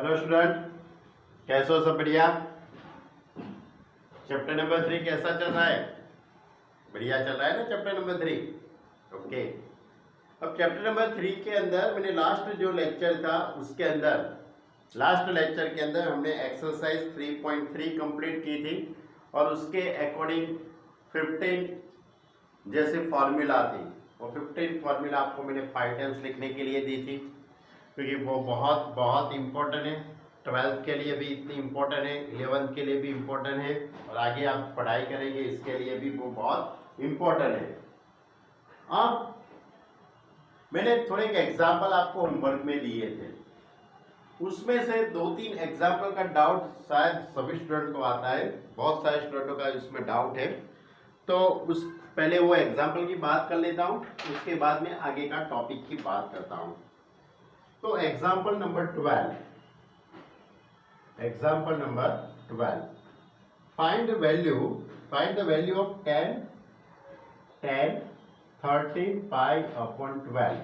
Hello student, कैसे हो? सब बढ़िया। चैप्टर नंबर 3 कैसा चल रहा है? बढ़िया चल रहा है ना चैप्टर नंबर 3? ओके। अब चैप्टर नंबर 3 के अंदर मैंने लास्ट जो लेक्चर था उसके अंदर हमने एक्सरसाइज 3.3 कंप्लीट की थी और उसके अकॉर्डिंग 15 जैसे फार्मूला थी और 15 फार्मूला आपको मैंने 5 टाइम्स लिखने के लिए दी थी, क्योंकि वो बहुत बहुत इम्पोर्टेंट है। 12th के लिए भी इतनी इम्पोर्टेंट है, 11th के लिए भी इम्पोर्टेंट है और आगे आप पढ़ाई करेंगे इसके लिए भी वो बहुत इम्पोर्टेंट है। अब मैंने थोड़े एक एग्जाम्पल आपको होमवर्क में दिए थे, उसमें से 2-3 एग्जाम्पल का डाउट शायद सभी स्टूडेंट को आता है, बहुत सारे स्टूडेंटों का इसमें डाउट है। तो उस पहले वो एग्जाम्पल की बात कर लेता हूँ, उसके बाद में आगे का टॉपिक की बात करता हूँ। तो example number 12, find the value of 10 13 pi upon 12।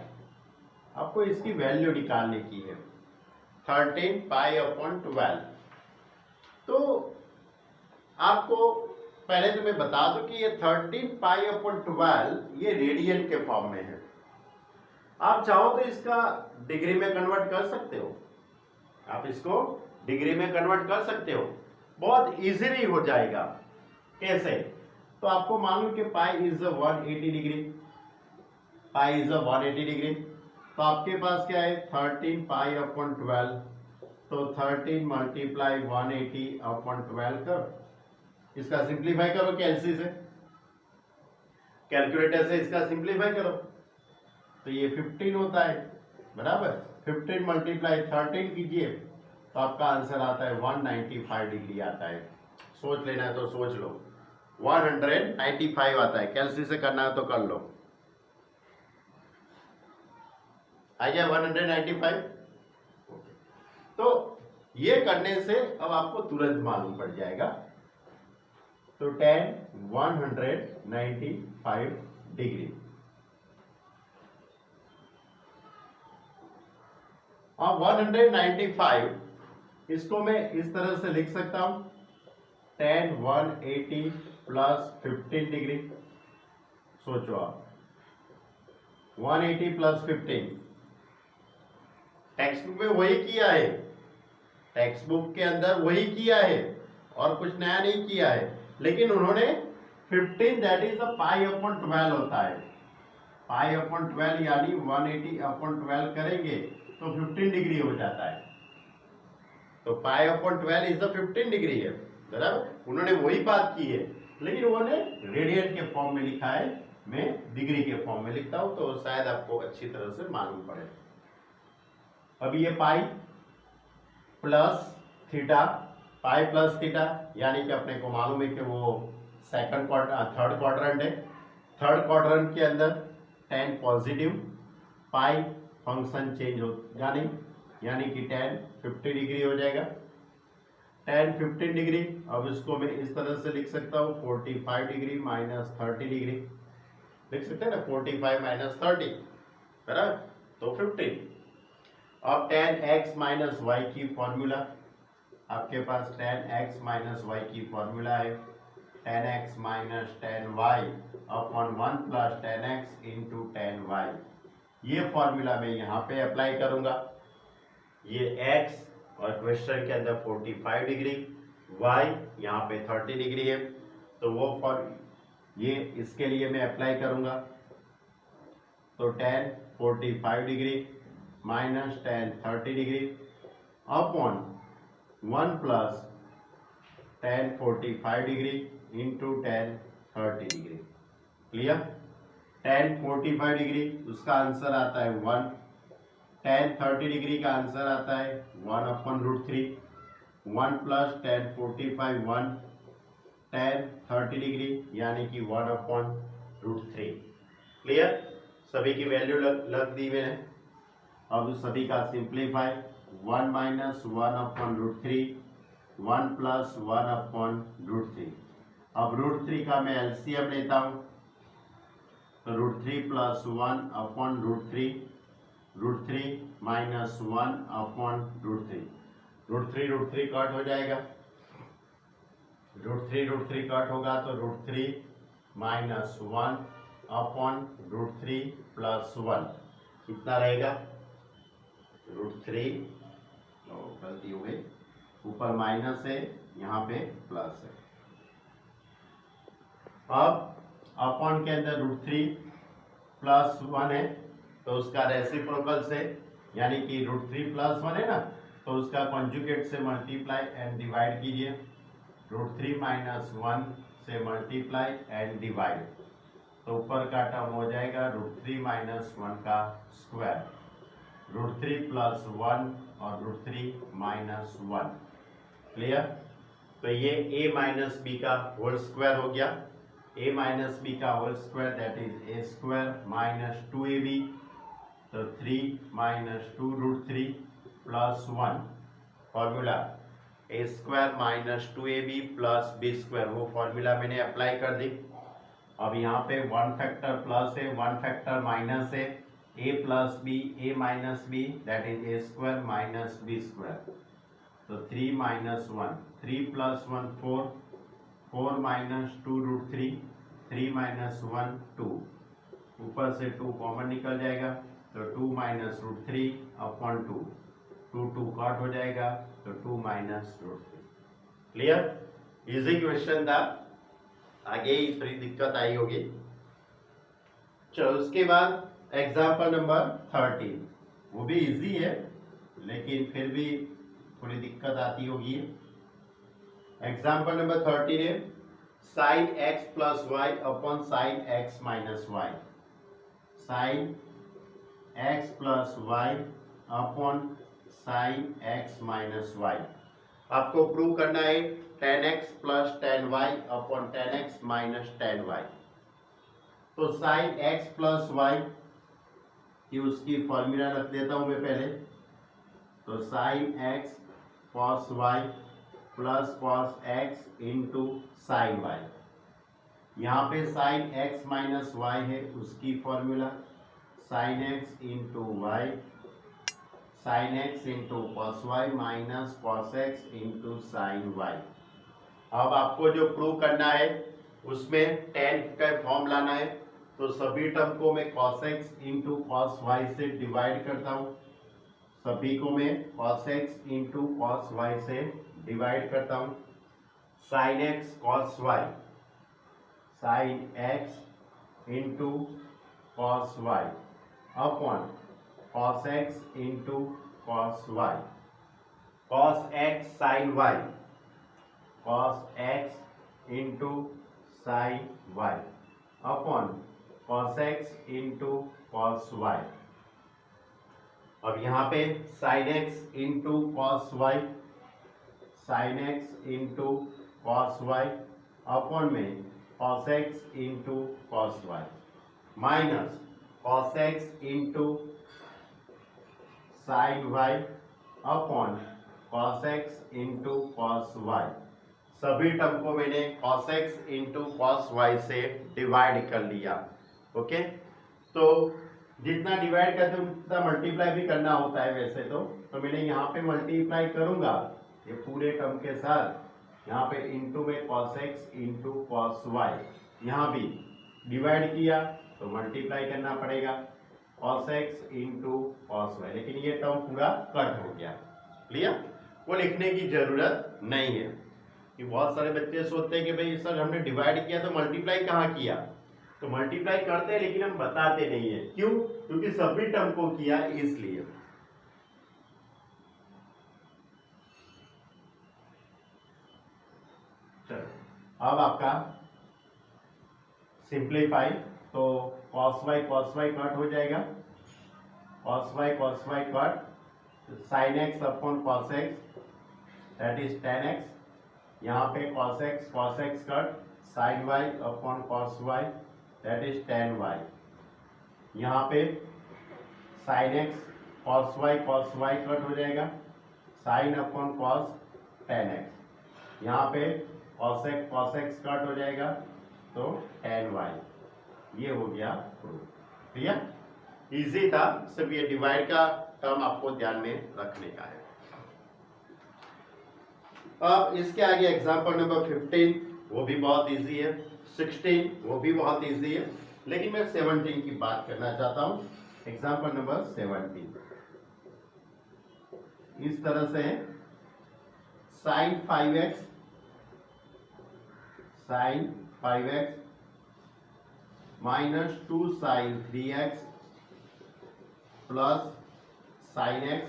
आपको इसकी वैल्यू निकालने की है, 13 पाई अपॉन 12। तो आपको पहले तो मैं बता दूं कि ये 13 पाई अपॉन 12 ये रेडियन के फॉर्म में है। आप चाहो तो इसका डिग्री में कन्वर्ट कर सकते हो, बहुत इजीली हो जाएगा। कैसे? तो आपको मालूम कि पाई इज 180 डिग्री, तो आपके पास क्या है 13 पाई अपॉन 12, तो 13 मल्टीप्लाई 180 अपॉन 12 करो। इसका सिंप्लीफाई करो कैलसी से, कैलकुलेटर से इसका सिंप्लीफाई करो तो ये 15 होता है, बराबर। 15 मल्टीप्लाई 13 कीजिए तो आपका आंसर आता है 195 डिग्री आता है। सोच लेना है तो सोच लो, 195 आता है। कैलसी से करना है तो कर लो, आ गया 195। तो ये करने से अब आपको तुरंत मालूम पड़ जाएगा। तो 195 डिग्री। अब 195 इसको मैं इस तरह से लिख सकता हूं, 180 प्लस 15 डिग्री। सोचो आप, 180 प्लस 15 टेक्स्ट बुक में वही किया है, टेक्स्ट बुक के अंदर वही किया है और कुछ नया नहीं किया है, लेकिन उन्होंने 15 that is the pi upon 12 होता है। पाई अपॉन 12 यानी 180 अपॉन 12 करेंगे तो 15 डिग्री हो जाता है। तो pi upon 12 is the 15 degree है, बराबर। उन्होंने वही बात की है, लेकिन उन्होंने रेडियन के फॉर्म में लिखा है, मैं डिग्री के फॉर्म में लिखता हूं तो शायद आपको अच्छी तरह से मालूम पड़े। अब ये पाई प्लस थीटा, पाई प्लस थीटा यानी कि अपने को मालूम है कि वो थर्ड क्वाड्रेंट है। थर्ड क्वाड्रेंट के अंदर 10 पॉजिटिव, पाई फंक्शन चेंज होगा नहीं, यानी कि 10 50 डिग्री हो जाएगा। 10 15 डिग्री, अब इसको मैं इस तरह से लिख सकता हूँ 45 डिग्री माइनस 30 डिग्री, लिख सकते हैं ना, 45 माइनस 30 बराबर तो 15। अब 10x माइनस वाई की फॉर्मूला, आपके पास 10x माइनस वाई की फॉर्मूला है, 10x minus 10y upon 1 plus 10x into 10y। ये फॉर्मूला मैं यहाँ पे अप्लाई करूंगा। ये x और क्वेश्चन के अंदर 45 डिग्री, y यहाँ पे 30 डिग्री है, तो वो ये इसके लिए मैं अप्लाई करूंगा। तो 10 45 degree minus 10 30 degree upon 1 plus 10 45 degree into 10 30 degree. Clear? 10 45 degree उसका आंसर आता है 1, 10 30 डिग्री का आंसर आता है 1 अपॉन रूट 3, 1 प्लस 10 45 1, 10 30 डिग्री यानी कि 1 अपॉन रूट 3। क्लियर? सभी की वैल्यू लग दी मैंने। अब सभी का simplify, 1 minus 1 upon root 3, 1 plus 1 upon root 3। अब रूट 3 का मैं एलसीएम लेता हूं, तो root 3 plus 1 upon root 3 minus 1 upon root 3। Root three cut हो जाएगा, रूट थ्री कट होगा तो root 3 minus 1 upon root 3 plus 1 कितना रहेगा, रूट 3, गलती हो गई, ऊपर माइनस है यहाँ पे प्लस है। अब अपॉन के अंदर रूट 3 प्लस 1 है तो उसका रेसिप्रोकल से, यानी कि रूट 3 प्लस 1 है ना, तो उसका कॉन्जुगेट से मल्टीप्लाई एंड डिवाइड कीजिए, रूट 3 माइनस 1 से मल्टीप्लाई एंड डिवाइड, तो ऊपर का टर्म हो जाएगा रूट 3 माइनस 1 का स्क्वायर, रूट 3 प्लस 1 और रूट 3 माइनस 1। क्लियर? तो ये a माइनस बी का होल स्क्वायर हो गया, a माइनस बी का whole square that is a square minus 2ab, तो 3 minus 2 root 3 plus 1, formula a square minus 2ab plus b square, वो formula मैंने apply कर दी। अब यहाँ पे 1 फैक्टर प्लस है, 1 फैक्टर माइनस है, a plus B, a minus B that is a square minus b square, तो 3 minus 1, 3 plus 1 4, 4 minus 2 root 3, 3 minus 1 2, ऊपर से 2 कॉमन निकल जाएगा तो 2 माइनस रूट 3 अपॉन 2, 2 कट हो जाएगा तो 2 minus root 3। Clear? Easy question था, आगे ही थोड़ी दिक्कत आई होगी। चलो उसके बाद एग्जाम्पल नंबर 13, वो भी इजी है लेकिन फिर भी थोड़ी दिक्कत आती होगी। एग्जाम्पल नंबर 13 है sine x plus Y upon sine x minus Y, sine x plus Y upon sine x minus Y. आपको प्रूव करना है tan x plus tan y upon tan x minus tan y। तो sine x plus Y की उसकी formula रख देता हूं मैं पहले, तो sine x cos y plus cos x into sine y। यहाँ पे साइन x माइनस वाई है, उसकी formula sine x into Y, sine x into cos Y minus cos x into sine Y. अब आपको जो प्रूव करना है उसमें tan का फॉर्म लाना है, तो सभी टर्म को मैं cos x into cos Y से डिवाइड करता हूँ, सभी को मैं cos x into cos Y से डिवाइड करता हूँ। Sine x cos Y, sine x into cos Y upon cos x into cos Y, cos x sine Y, cos x into sine Y upon cos x into cos Y. अब यहाँ पे sine X into cos Y, sine X into cos Y upon में cos X into cos Y minus cos X into sine Y upon cos X into cos Y. सभी term को मैंने cos X into cos Y से divide कर लिया। Okay, तो जितना divide करते हैं उतना मल्टीप्लाई भी करना होता है वैसे तो मैंने यहाँ पे मल्टीप्लाई करूंगा ये पूरे टर्म के साथ, यहाँ पे इंटू में cos X into cos Y, यहाँ भी डिवाइड किया तो मल्टीप्लाई करना पड़ेगा cos X into cos Y, लेकिन ये टर्म पूरा कट हो गया। क्लियर? वो लिखने की जरूरत नहीं है कि बहुत सारे बच्चे सोचते हैं कि भाई सर हमने डिवाइड किया तो मल्टीप्लाई कहाँ किया, तो मल्टीप्लाई करते हैं लेकिन हम बताते नहीं है। क्यों? क्योंकि सभी टर्म को किया इसलिए। चलो अब आपका सिंप्लीफाई, तो cos y कट हो जाएगा, cos y cut, sin x upon cos x that is tan x, यहाँ पे cos x cut, sin y upon cos y that is tan y, यहाँ पे sin x cos y cut हो जाएगा, sin upon cos tan x, यहाँ पे cos x cut हो जाएगा तो tan y। ये हो गया प्रूफ। क्लियर? इजी था, सिर्फ ये डिवाइड का टर्म आपको ध्यान में रखने का है। अब इसके आगे एग्जांपल नंबर 15 वो भी बहुत इजी है, 16 वो भी बहुत इजी है, लेकिन मैं 17 की बात करना चाहता हूं। एग्जांपल नंबर 17 इस तरह से है, sin 5x minus 2 sin 3x plus sin x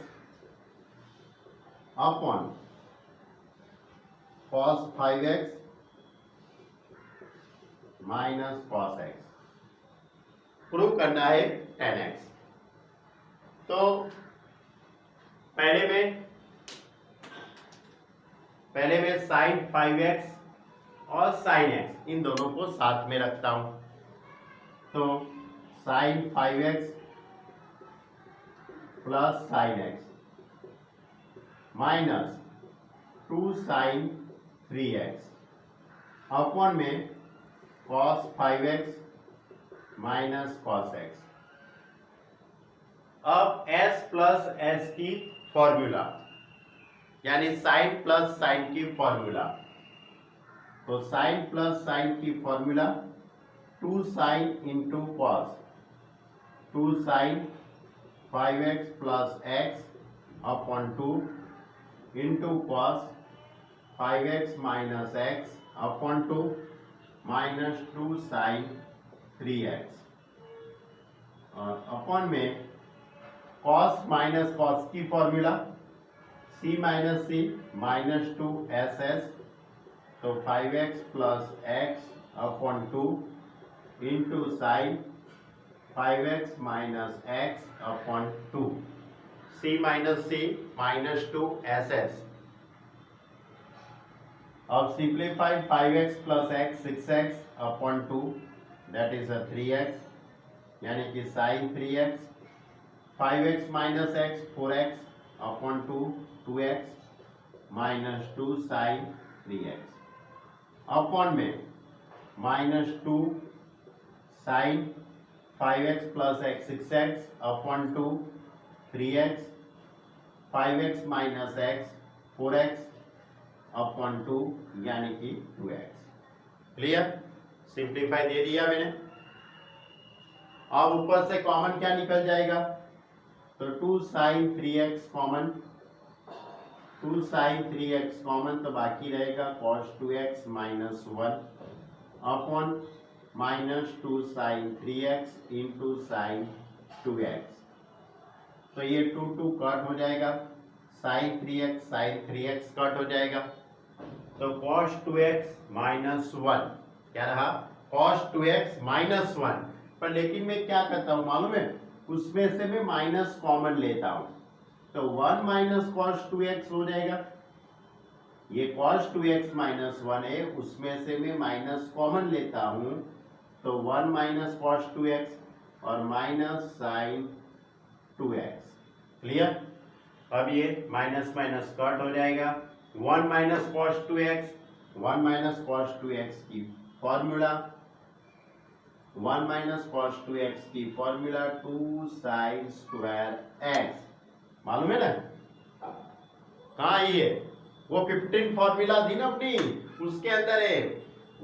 upon cos 5x minus cos x, prove करना है 10x। तो पहले में sin 5x और sin x इन दोनों को साथ में रखता हूं। तो sin 5x plus sin x minus 2 sin 3x upon में cos 5x minus cos x। अब s प्लस s की फॉर्मूला यानी साइन प्लस साइन की फॉर्मूला, तो साइन प्लस साइन की formula 2 sine into cos, 2 sine 5x plus x upon 2 into cos 5x minus x upon 2 minus 2 sine 3x और upon में cos minus cos की formula c minus C minus 2 ss, तो 5x plus x upon 2 into sine 5x minus x upon 2, c minus C minus 2 ss। अब simplify 5x plus x 6x upon 2 that is 3x यानी कि sine 3x, 5x minus x 4x upon 2 2x minus 2 sine 3x upon में minus 2 sine 5x plus x 6x upon 2 3x 5x minus x 4x upon 2 यानी कि 2x। Clear? Simplify दे दिया मैंने। अब ऊपर से कॉमन क्या निकल जाएगा, तो 2 sine 3x common, 2 sine 3x common, तो बाकी रहेगा cos 2x minus 1 upon minus 2 sine 3x into sine 2x, तो ये 2 कट हो जाएगा, साइन 3x कट हो जाएगा, तो cos 2x माइनस 1 क्या रहा, cos 2x माइनस 1। पर लेकिन मैं क्या करता हूं मालूम है, उसमें से मैं माइनस कॉमन लेता हूं, तो 1 माइनस कॉस 2x हो जाएगा, ये cos 2x माइनस 1 है, उसमें से मैं माइनस कॉमन लेता हूं, तो 1 माइनस कॉस 2x और माइनस साइन 2x। क्लियर? अब ये माइनस माइनस कट हो जाएगा, 1 minus cos 2x, 1 minus cos 2x की फॉर्मूला, 1 माइनस कॉस 2x की फॉर्मूला 2 साइन स्क्वायर x, मालूम है ना कहाँ ये, वो 15 फॉर्मूला थी ना अपनी, उसके अंदर है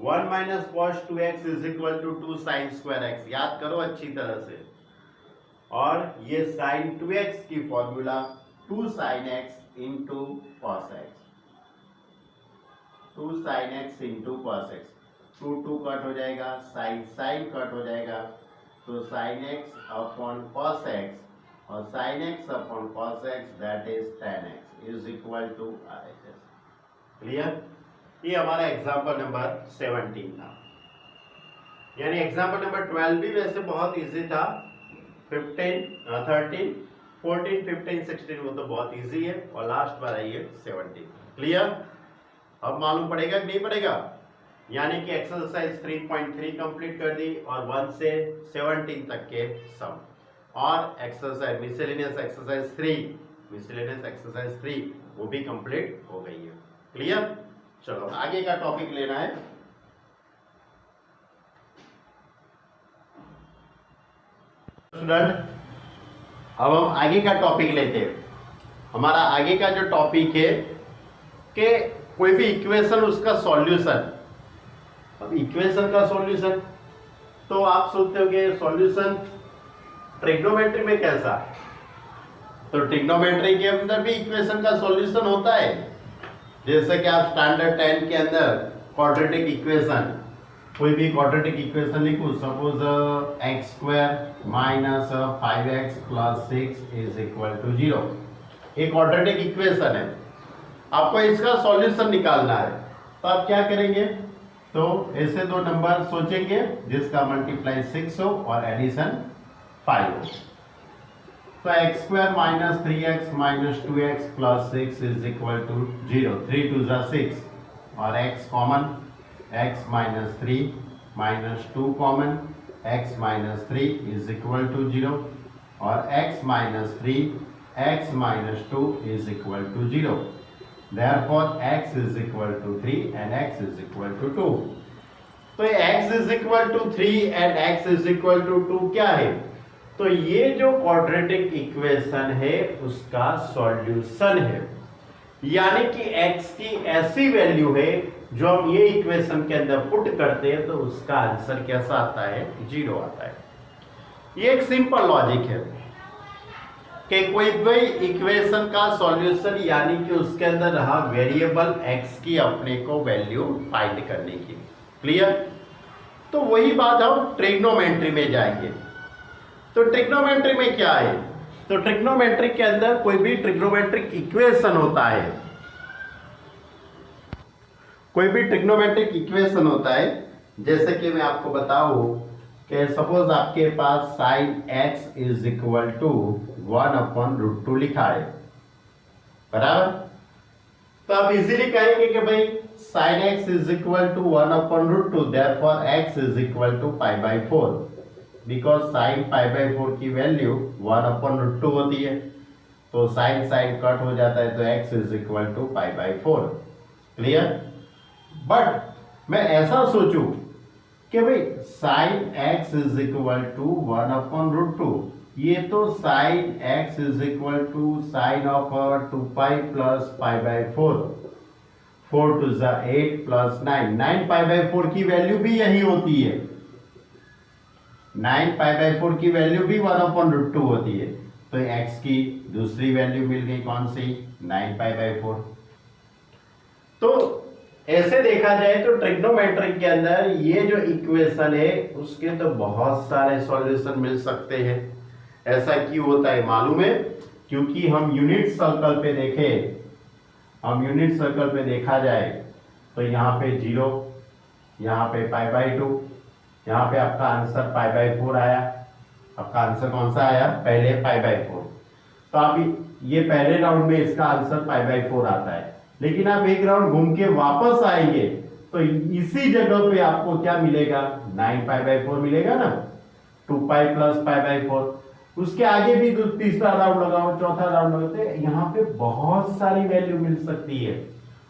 1 minus cos 2x is equal to 2 sine square x, याद करो अच्छी तरह से। और ये साइन 2x की formula 2 sine x into cos x, 2 sine x into cos x, 2 cut हो जाएगा, साइन साइन कट हो जाएगा, तो sine x upon cos x और sin x upon cos x that is tan x is equal to RHS। Clear? ये हमारा example number 17 था। यानी एग्जांपल नंबर 12 भी वैसे बहुत इजी था, 15 13 14 15 16 वो तो बहुत इजी है, और लास्ट बार आई है 17। क्लियर? अब मालूम पड़ेगा कि नहीं पड़ेगा, यानी कि एक्सरसाइज 3.3 कंप्लीट कर दी और 1 से 17 तक के सम, और एक्सरसाइज मिसलेनियस एक्सरसाइज 3 वो भी कंप्लीट हो गई है। क्लियर? चलो आगे का टॉपिक लेना है। स्टूडेंट अब हम आगे का टॉपिक लेते हैं। हमारा आगे का जो टॉपिक है कि कोई भी इक्वेशन उसका सॉल्यूशन। अब इक्वेशन का सॉल्यूशन तो आप सोचते हो कि सॉल्यूशन ट्रिग्नोमेट्री में कैसा, तो ट्रिग्नोमेट्री के अंदर भी इक्वेशन का सॉल्यूशन होता है। जैसे कि आप स्टैंडर्ड 10 के अंदर क्वाड्रेटिक इक्वेशन, कोई भी क्वाड्रेटिक इक्वेशन लिखो, suppose x² minus 5x plus 6 is equal to 0, एक क्वाड्रेटिक इक्वेशन है, आपको इसका सॉल्यूशन निकालना है। तो आप क्या करेंगे, तो ऐसे दो नंबर सोचेंगे जिसका मल्टीप्लाई 6 हो और एडिशन 5 हो। तो x² minus 3x minus 2x plus 6 is equal to 0, 3 2 जा 6 और x common, x minus 3 minus 2 common, x minus 3 is equal to 0 और x minus 3 x minus 2 is equal to 0। Therefore x is equal to 3 and x is equal to 2। तो x is equal to 3 and x is equal to 2 क्या है, तो ये जो quadratic equation है उसका solution है। यानी कि x की ऐसी वैल्यू है जो हम ये इक्वेशन के अंदर पुट करते हैं तो उसका आंसर कैसा आता है, 0 आता है। ये एक सिंपल लॉजिक है कि कोई भी इक्वेशन का सॉल्यूशन यानी कि उसके अंदर रहा वेरिएबल x की अपने को वैल्यू फाइंड करने की। क्लियर? तो वही बात हम ट्रिग्नोमेट्री में जाएंगे। तो ट्रिग्नोमेट्री में क्या है, तो ट्रिग्नोमेट्री के अंदर कोई भी ट्रिग्नोमेट्रिक इक्वेशन होता है, कोई भी ट्रिग्नोमेट्रिक इक्वेशन होता है। जैसे कि मैं आपको बताऊं कि सपोज आपके पास sine x is equal to 1/√2 लिखा है, बराबर। तो आप इजीली कहेंगे कि भाई sine x is equal to 1/√2, therefore x is equal to π/4, because sine π/4 की वैल्यू 1/√2 होती है। तो साइन साइन कट हो जाता है तो x is equal to π/4। Clear? But मैं ऐसा सोचूं कि भाई sine x is equal to 1/√2, ये तो sine x is equal to sine of 2π plus π/4, 4 2 जा 8 प्लस 9, 9 π/4 की वैल्यू भी यही होती है, 9 π/4 की वैल्यू भी 1/√2 होती है। तो x की दूसरी वैल्यू मिल गई, कौन सी, 9 π/4। तो ऐसे देखा जाए तो ट्रिग्नोमेट्रिक के अंदर ये जो इक्वेशन है उसके तो बहुत सारे सॉल्यूशन मिल सकते हैं। ऐसा क्यों होता है मालूम है, क्योंकि हम यूनिट सर्कल पे देखें, हम यूनिट सर्कल पे देखा जाए तो यहाँ पे 0, यहाँ पे π/2, यहाँ पे आपका आंसर π/4 आया। आपका आंसर कौन सा आया, पहले π/4। तो आप ये पहले राउंड में इसका आंसर π/4 आता है, लेकिन आप एक राउंड घूम के वापस आएंगे तो इसी जगह पे आपको क्या मिलेगा, 9 π/4 मिलेगा ना, 2π प्लस π/4। उसके आगे भी तीसरा राउंड लगाओ, चौथा राउंड लगाते, यहाँ पे बहुत सारी वैल्यू मिल सकती है।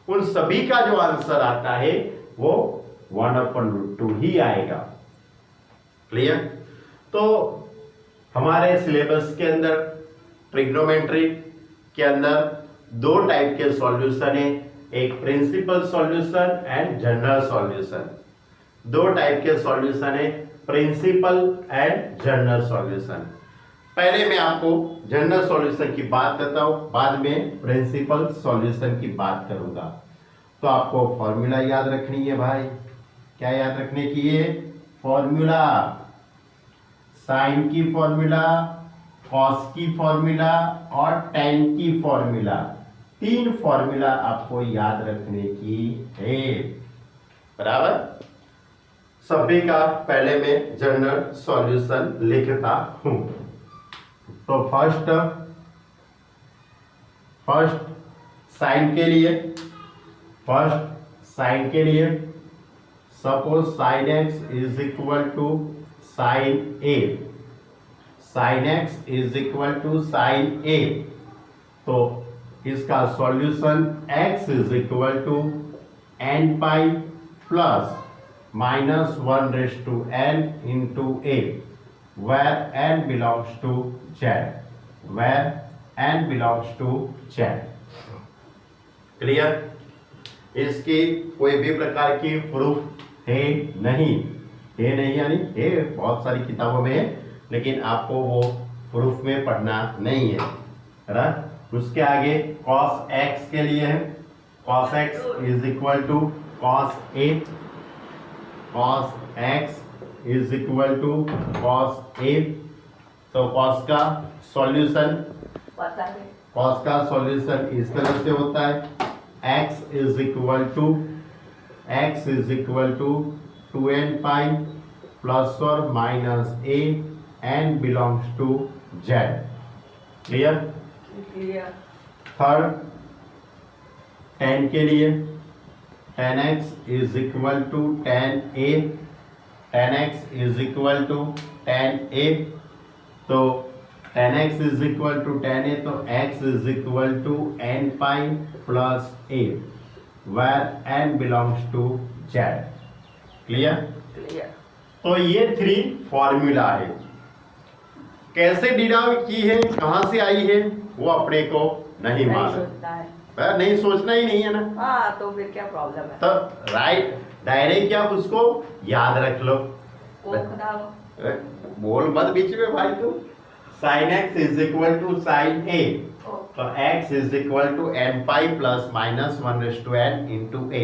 उन सभी का जो आंसर आता है वो 1/√2 ही आएगा। क्लियर? तो हमारे सिलेबस के अंदर ट्रिग्नोमेट्री के अंदर दो टाइप के सॉल्यूशन है, एक principal solution and general solution. दो टाइप के सॉल्यूशन है, प्रिंसिपल एंड जनरल सॉल्यूशन। पहले मैं आपको जनरल सॉल्यूशन की बात करता हूं, बाद में प्रिंसिपल सॉल्यूशन की बात करूंगा। तो आपको फॉर्मूला याद रखनी है भाई। क्या याद रखने की है, फॉर्मूला, साइन की फॉर्मूला, कॉस की फॉर्मूला और टेन की फॉर्मूला, 3 फॉर्मूला आपको याद रखने की है, बराबर। सभी का पहले मैं जनरल सॉल्यूशन लिखता हूं। तो फर्स्ट साइन के लिए, suppose sine x is equal to sine a, sine x is equal to sine a। तो इसका solution x is equal to n π plus -1/n into a, where n belongs to z, where n belongs to z। Clear? इसकी कोई भी प्रकार की proof है नहीं, यानी है बहुत सारी किताबों में है, लेकिन आपको वो प्रूफ में पढ़ना नहीं है, राइट। उसके आगे cos x के लिए है, cos x is equal to cos a, cos x is equal to cos a। तो cos का सॉल्यूशन इस तरह से होता है, x is equal to 2n pi plus और minus a n belongs to z। Clear? Third tan के लिए tan x is equal to tan a, tan x is equal to tan a। तो tan x is equal to tan a, तो x is equal to n pi plus a where n belongs to z। Clear? तो ये 3 formula है, कैसे derive की है, कहां से आई है, वो अपने को नहीं मालूम, नहीं सोचना ही नहीं है ना। हाँ, तो फिर क्या प्रॉब्लम है? तो राइट डायरेक्ट आप उसको याद रख लो। बोल मत बीच में भाई तू। sin x is equal to sin a, तो x is equal to n pi plus minus 1/n into a।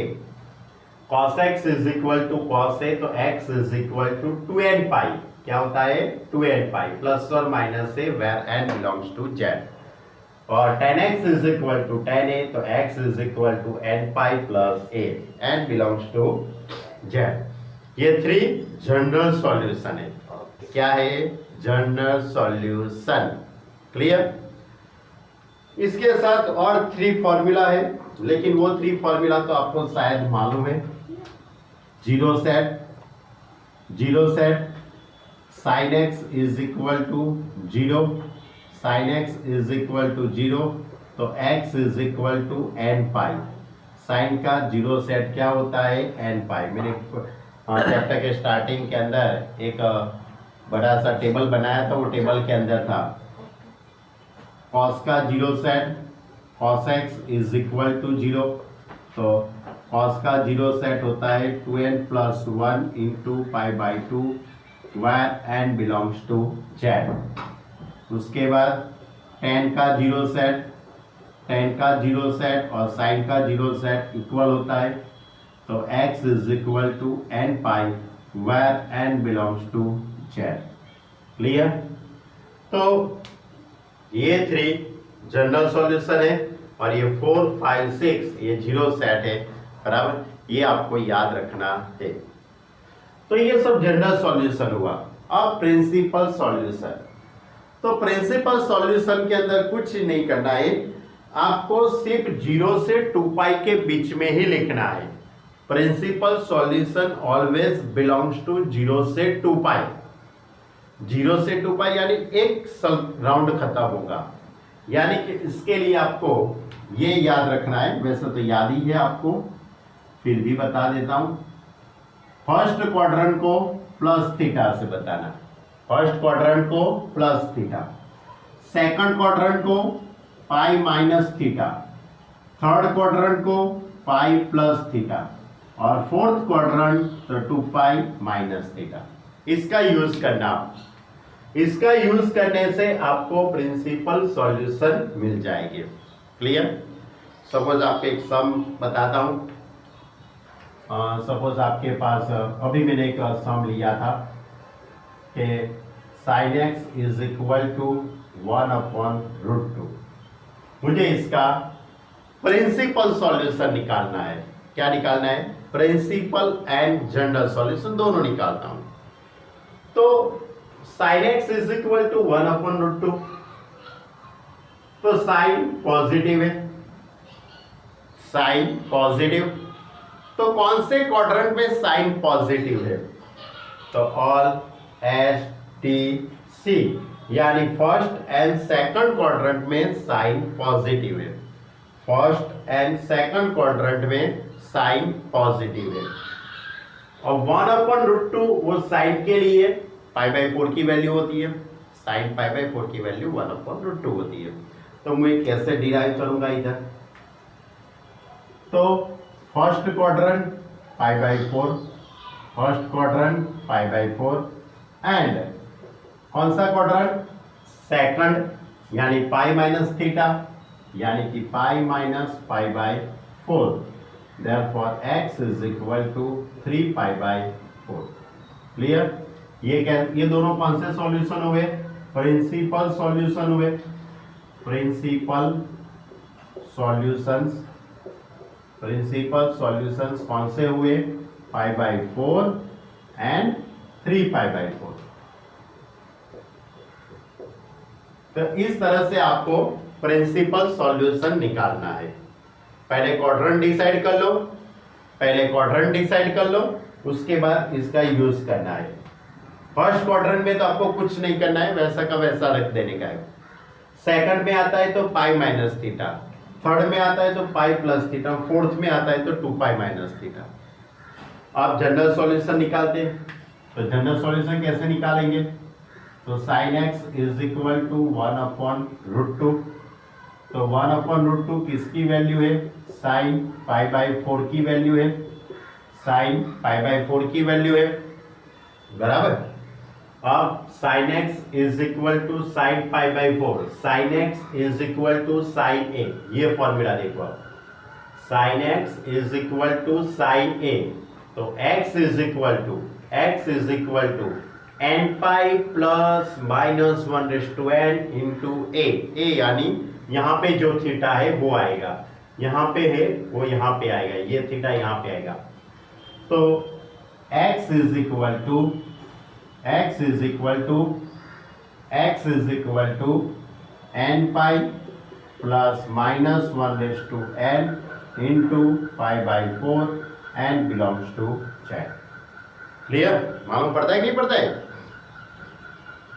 cos x is equal to cos a, तो x is equal to 2n pi, क्या होता है 2n pi plus और minus से where n belongs to z। और tan x is equal to tan a, तो x is equal to n pi plus a, n belongs to z। ये 3 general solution है। क्या है? General solution. क्लियर? इसके साथ और 3 फॉर्मूला है, लेकिन वो 3 फॉर्मूला तो आपको शायद मालूम है। Zero set sin x is equal to 0, sin x is equal to 0, तो x is equal to n pi. Sine का जीरो सेट क्या होता है? n पाई। मैंने चैप्टर के स्टार्टिंग के अंदर एक बड़ा सा टेबल बनाया था, वो टेबल के अंदर था cos का zero set, cos x is equal to 0, तो cos का जीरो सेट होता है 2n plus 1 into pi by 2 where n belongs to z। उसके बाद tan का जीरो सेट और sin का जीरो सेट इक्वल होता है, तो x is equal to n pi where n belongs to z। Clear? तो ये 3 जनरल सॉल्यूशन है, और ये 4, 5, 6 ये जीरो सेट है, बराबर। ये आपको याद रखना है। तो ये सब जनरल सॉल्यूशन हुआ। अब प्रिंसिपल सॉल्यूशन, तो प्रिंसिपल सॉल्यूशन के अंदर कुछ नहीं करना है, आपको सिर्फ 0 से 2 पाई के बीच में ही लिखना है। Principal solution always belongs to 0 से 2 पाई। 0 से 2 पाई यानी एक राउंड खत्म होगा, यानी कि इसके लिए आपको ये याद रखना है। वैसे तो याद ही है आपको, फिर भी बता देता हूं। फर्स्ट क्वाड्रेंट को प्लस थीटा से बताना, फर्स्ट क्वाड्रेंट को प्लस थीटा, सेकंड क्वाड्रेंट को पाई माइनस थीटा, थर्ड क्वाड्रेंट को पाई प्लस थीटा, और फोर्थ क्वाड्रेंट तो 2 पाई माइनस थीटा। इसका यूज करना, इसका यूज करने से आपको प्रिंसिपल सॉल्यूशन मिल जाएंगे। क्लियर? सपोज आपको एक सम बताता हूं। सपोज आपके पास अभी मैंने एक सम लिया था कि sin x is equal to 1/√2। मुझे इसका प्रिंसिपल सॉल्यूशन निकालना है। क्या निकालना है? प्रिंसिपल एंड जनरल सॉल्यूशन दोनों निकालता हूं। तो sin x is equal to 1/√2, तो साइन पॉजिटिव है, साइन पॉजिटिव, तो कौन से क्वाड्रेंट में साइन पॉजिटिव है? तो ऑल एस टी सी, यानी फर्स्ट एंड सेकंड क्वाड्रेंट में साइन पॉजिटिव है, फर्स्ट एंड सेकंड क्वाड्रेंट में साइन पॉजिटिव है। और 1/√2 वो साइन के लिए π/4 की वैल्यू होती है, साइन π/4 की वैल्यू 1/√2 होती है। तो मैं कैसे डिराइव करूंगा इधर? तो first quadrant π/4, first quadrant π/4 and कौन सा क्वाड्रेंट? सेकंड, यानी पाई माइनस थीटा, यानी कि pi minus π/4। Therefore x is equal to 3π/4। Clear? ये दोनों कौन से सॉल्यूशन हुए? प्रिंसिपल सॉल्यूशन हुए। प्रिंसिपल सॉल्यूशंस कौन से हुए? π/4 एंड 3π/4। तो इस तरह से आपको प्रिंसिपल सॉल्यूशन निकालना है। पहले क्वाड्रेंट डिसाइड कर लो, उसके बाद इसका यूज करना है। फर्स्ट क्वाड्रेंट में तो आपको कुछ नहीं करना है, वैसा का वैसा रख देने का है। सेकंड में आता है तो पाई माइनस थीटा, थर्ड में आता है तो पाई प्लस थीटा, फोर्थ में आता है तो 2π माइनस थीटा। आप जनरल सॉल्यूशन निकालते हैं, तो जनरल सॉल्यूशन कैसे निकालेंगे? तो sin x is equal to 1/√2। तो 1/√2 किसकी वैल्यू है? sin π/4 की वैल्यू है। sin π/4 की वैल्यू है, बराबर। अब sin x is equal to sin π/4, sin x is equal to sin a। ये फॉर्मूला देखो आप, sin x is equal to sin a। तो x is equal to n plus minus 1/n into a यानी यहाँ पे जो theta है वो आएगा, यहाँ पे है वो यहाँ पे आएगा, ये थीटा यहाँ पे आएगा। तो x is equal to n plus minus 1/n into π/4 and belongs to z। Clear? मालूम पड़ता है कि नहीं पड़ता है?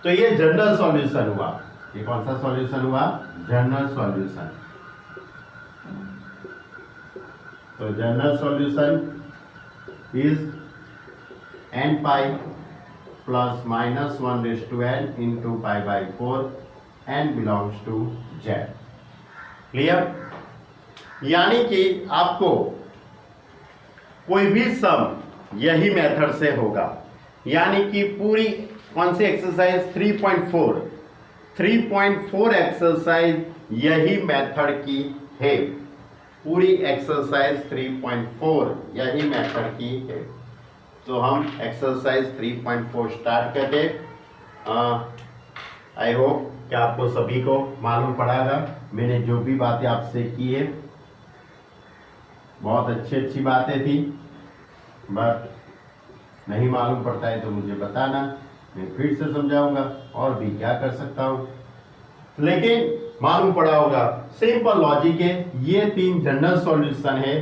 तो ये जनरल सॉल्यूशन हुआ। ये कौन सा सॉल्यूशन हुआ? General solution. तो general solution is n plus minus 1/n into π/4 and belongs to z। Clear? यानी कि आपको कोई भी सम यही मेथड से होगा, यानी कि पूरी कौन सी एक्सरसाइज? 3.4 एक्सरसाइज यही मेथड की है। पूरी एक्सरसाइज 3.4 यही मेथड की है। तो हम एक्सरसाइज 3.4 स्टार्ट करते। आई होप कि आपको सभी को मालूम पड़ेगा। मैंने जो भी बातें आपसे की है बहुत अच्छी बातें थी, बट नहीं मालूम पड़ता है तो मुझे बताना, मैं फिर से समझाऊंगा और भी क्या कर सकता हूँ। लेकिन मालूम पड़ा होगा, सिंपल लॉजिक है। ये 3 जनरल सॉल्यूशन है,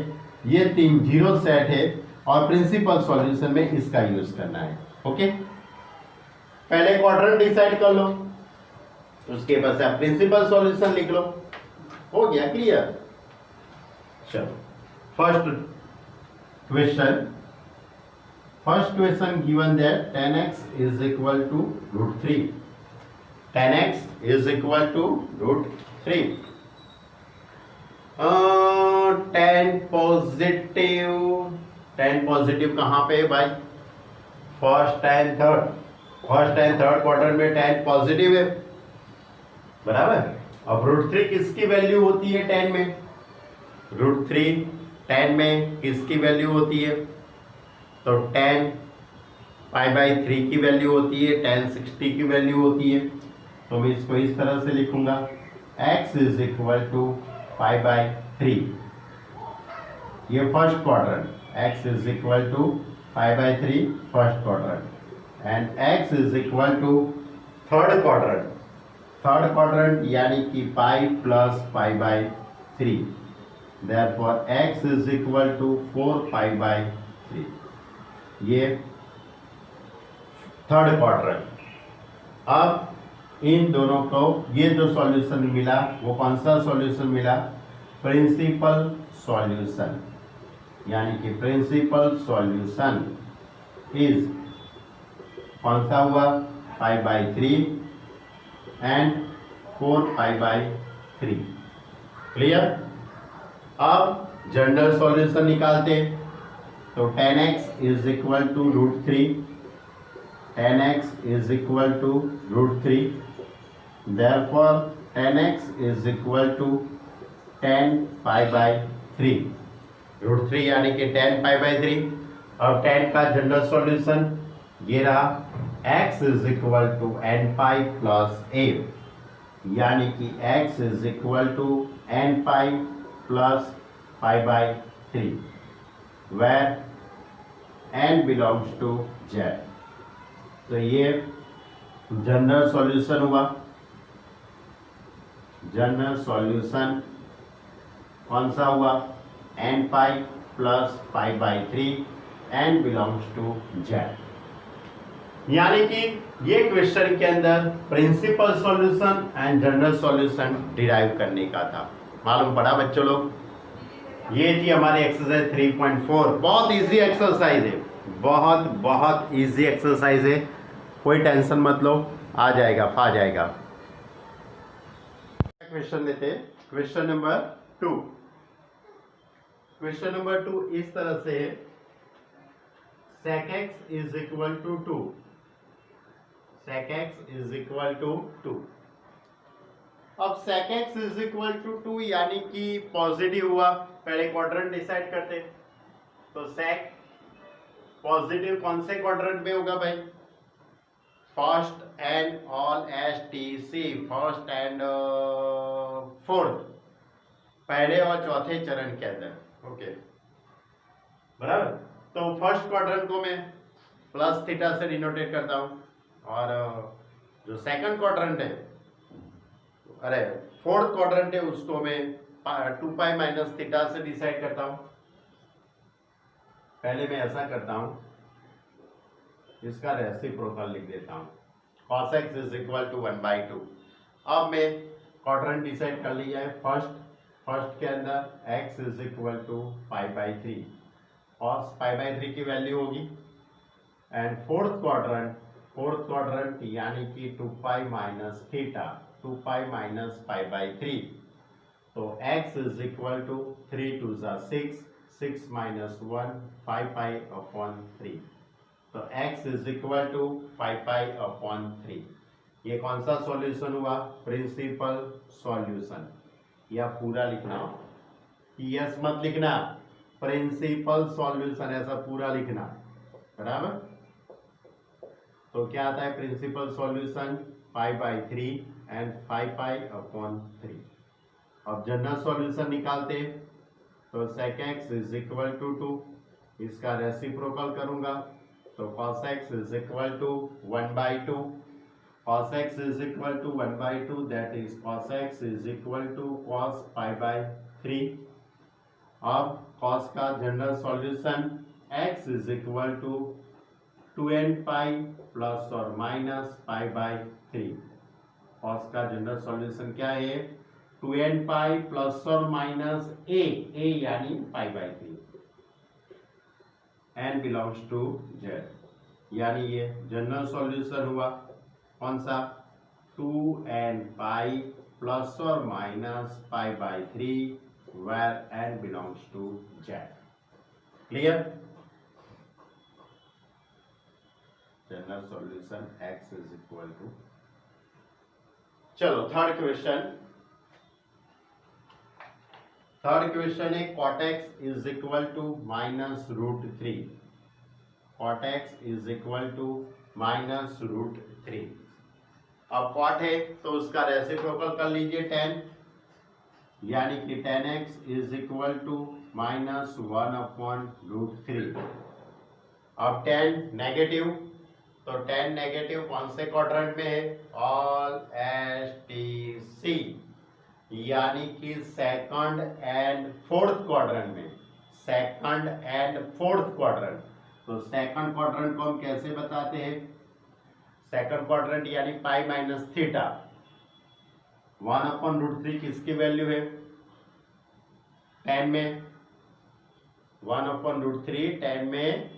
ये 3 जीरो सेट है और प्रिंसिपल सॉल्यूशन में इसका यूज करना है। ओके, पहले क्वाड्रेंट डिसाइड कर लो, उसके बाद आप प्रिंसिपल सॉल्यूशन लिख लो। हो गया क्लियर? चलो first question given that tan x is equal to √3. tan x is equal to √3. tan positive कहाँ पे है भाई? फर्स्ट एंड थर्ड क्वार्टर में tan पॉजिटिव है, बराबर। अब √3 किसकी वैल्यू होती है tan में? √3 tan में किसकी वैल्यू होती है? तो tan π/3 की वैल्यू होती है, tan 60 की वैल्यू होती है। तो मैं इसको इस तरह से लिखूंगा, x इज इक्वल टू π/3। ये first quadrant, x is equal to π/3 first quadrant and x is equal to third quadrant यानी कि pi plus π/3। Therefore x is equal to 4π/3। ये थर्ड क्वाड्रेंट। अब इन दोनों को ये जो सॉल्यूशन मिला वो कौन सा सॉल्यूशन मिला? Principal solution. यानी कि प्रिंसिपल सॉल्यूशन इज कौन सा हुआ? π/3 एंड 4π/3। क्लियर? अब जनरल सॉल्यूशन निकालते तो 10x is equal to √3, 10x is equal to √3, therefore 10x is equal to 10 pi by 3, √3 यानी कि 10 pi by 3। और 10 का जनरल सॉल्यूशन ये रहा x is equal to n pi plus a, यानी कि x is equal to n pi plus pi by 3, where n belongs to z। तो ये जनरल सॉल्यूशन हुआ। जनरल सॉल्यूशन कौन सा हुआ? n pi plus pi by 3, n belongs to z। यानी कि ये क्वेश्चन के अंदर principal solution and general solution derive करने का था। मालूम पड़ा बच्चों लोग? ये थी हमारी एक्सरसाइज 3.4। बहुत इजी एक्सरसाइज है, बहुत इजी एक्सरसाइज है, कोई टेंशन मत लो, आ जाएगा। क्वेश्चन लेते हैं, क्वेश्चन नंबर 2। क्वेश्चन नंबर 2 इस तरह से है, sec x is equal to 2, sec x is equal to 2। अब sec x is equal to 2 यानी कि पॉजिटिव हुआ। पहले क्वाड्रेंट डिसाइड करते, तो sec पॉजिटिव कौन से क्वाड्रेंट में होगा भाई? First and all STC, first and fourth, पहले और चौथे चरण के अंदर। ओके, बराबर। तो फर्स्ट क्वाड्रेंट को मैं प्लस थीटा से डिनोटेट करता हूँ, और जो सेकंड क्वाड्रेंट है, अरे फोर्थ क्वाड्रेंट है, उसको मैं 2 पाई माइनस थीटा से डिसाइड करता हूँ। पहले मैं ऐसा करता हूँ, इसका रेसिप्रोकल लिख देता हूँ, cos x is equal to 1/2। अब मैं क्वाड्रेंट डिसाइड कर लिया है। फर्स्ट के अंदर x is equal to π/3, cos π/3 की वैल्यू होगी। एंड फोर्थ क्वाड्रेंट यानी कि 2 pi minus theta, 2 pi minus π/3, तो x is equal to 3 2 6, 6 minus 1, 5 pi upon 3, तो x is equal to 5 pi upon 3। ये कौन सा सॉल्यूशन हुआ? Principal solution. या पूरा लिखना, PS मत लिखना, प्रिंसिपल सॉल्यूशन ऐसा पूरा लिखना, बराबर। तो क्या आता है principal solution? π/3 and 5 pi upon 3। अब जनरल सॉल्यूशन निकालते, तो sec x is equal to 2, इसका रेसिप्रोकल करूंगा, तो cos x is equal to 1/2, cos x is equal to 1/2, that is cos x is equal to cos π/3। अब cos का general solution x is equal to 2n pi plus और minus π/3। cos का general solution क्या है? 2n pi plus और minus a यानी π/3, n belongs to z। यानी ये जनरल सॉल्यूशन हुआ कौन सा? 2n pi प्लस और minus π/3, where n belongs to z। Clear? General solution x is equal to, चलो थर्ड क्वेश्चन है, cot x is equal to -√3, cot x is equal to -√3। अब cot है तो उसका रेसिप्रोकल कर लीजिए 10, यानी कि 10x इज इक्वल टू -1/√3। अब 10 नेगेटिव, तो 10 नेगेटिव कौन से क्वाड्रेंट में है? ऑल STC, यानी कि सेकंड एंड फोर्थ क्वाड्रेंट में, सेकंड एंड फोर्थ क्वाड्रेंट। तो सेकंड क्वाड्रेंट को हम कैसे बताते हैं? सेकंड क्वाड्रेंट यानी पाई माइनस थीटा, 1/√3 किसकी वैल्यू है? 10 में 1/√3, 10 में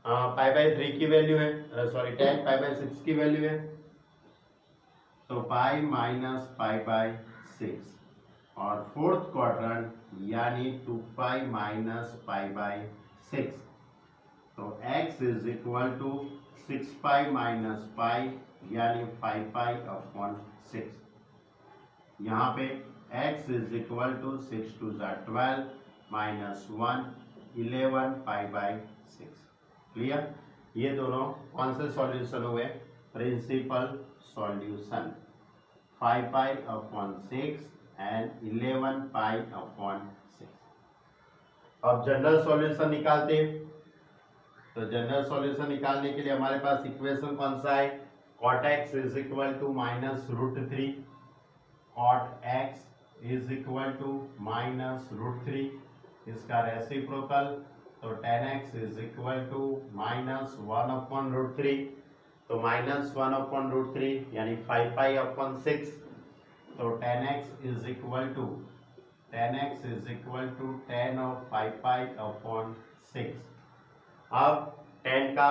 π/3 की वैल्यू है, सॉरी 10 π/6 की वैल्यू है, तो पाई माइनस π/6। और फोर्थ क्वाड्रेंट यानी 2 पाई माइनस पाई बाई 6। तो x is equal to 6 pi minus pi यानी 5 पाई अपॉन 6। यहाँ पे x इज इक्वल टू 6 टू ज़ा 12 माइनस 1 11 पाई बाई 6। क्लियर? ये दोनों कौन से सॉल्यूशन हुए? Principal solution 5 pi upon 6 and 11 pi upon 6। अब जनरल सॉल्यूशन निकालते हैं। तो जनरल सॉल्यूशन निकालने के लिए हमारे पास इक्वेशन कौन सा है? cot x is equal to minus root 3, cot x is equal to minus root 3, इसका रेसिप्रोकल तो tan x is equal to minus 1 upon root 3, तो माइनस 1 अपॉन रूट 3 यानी 5 पाई अपॉन 6। तो tan x is equal to tan of 5 pi upon 6। अब tan का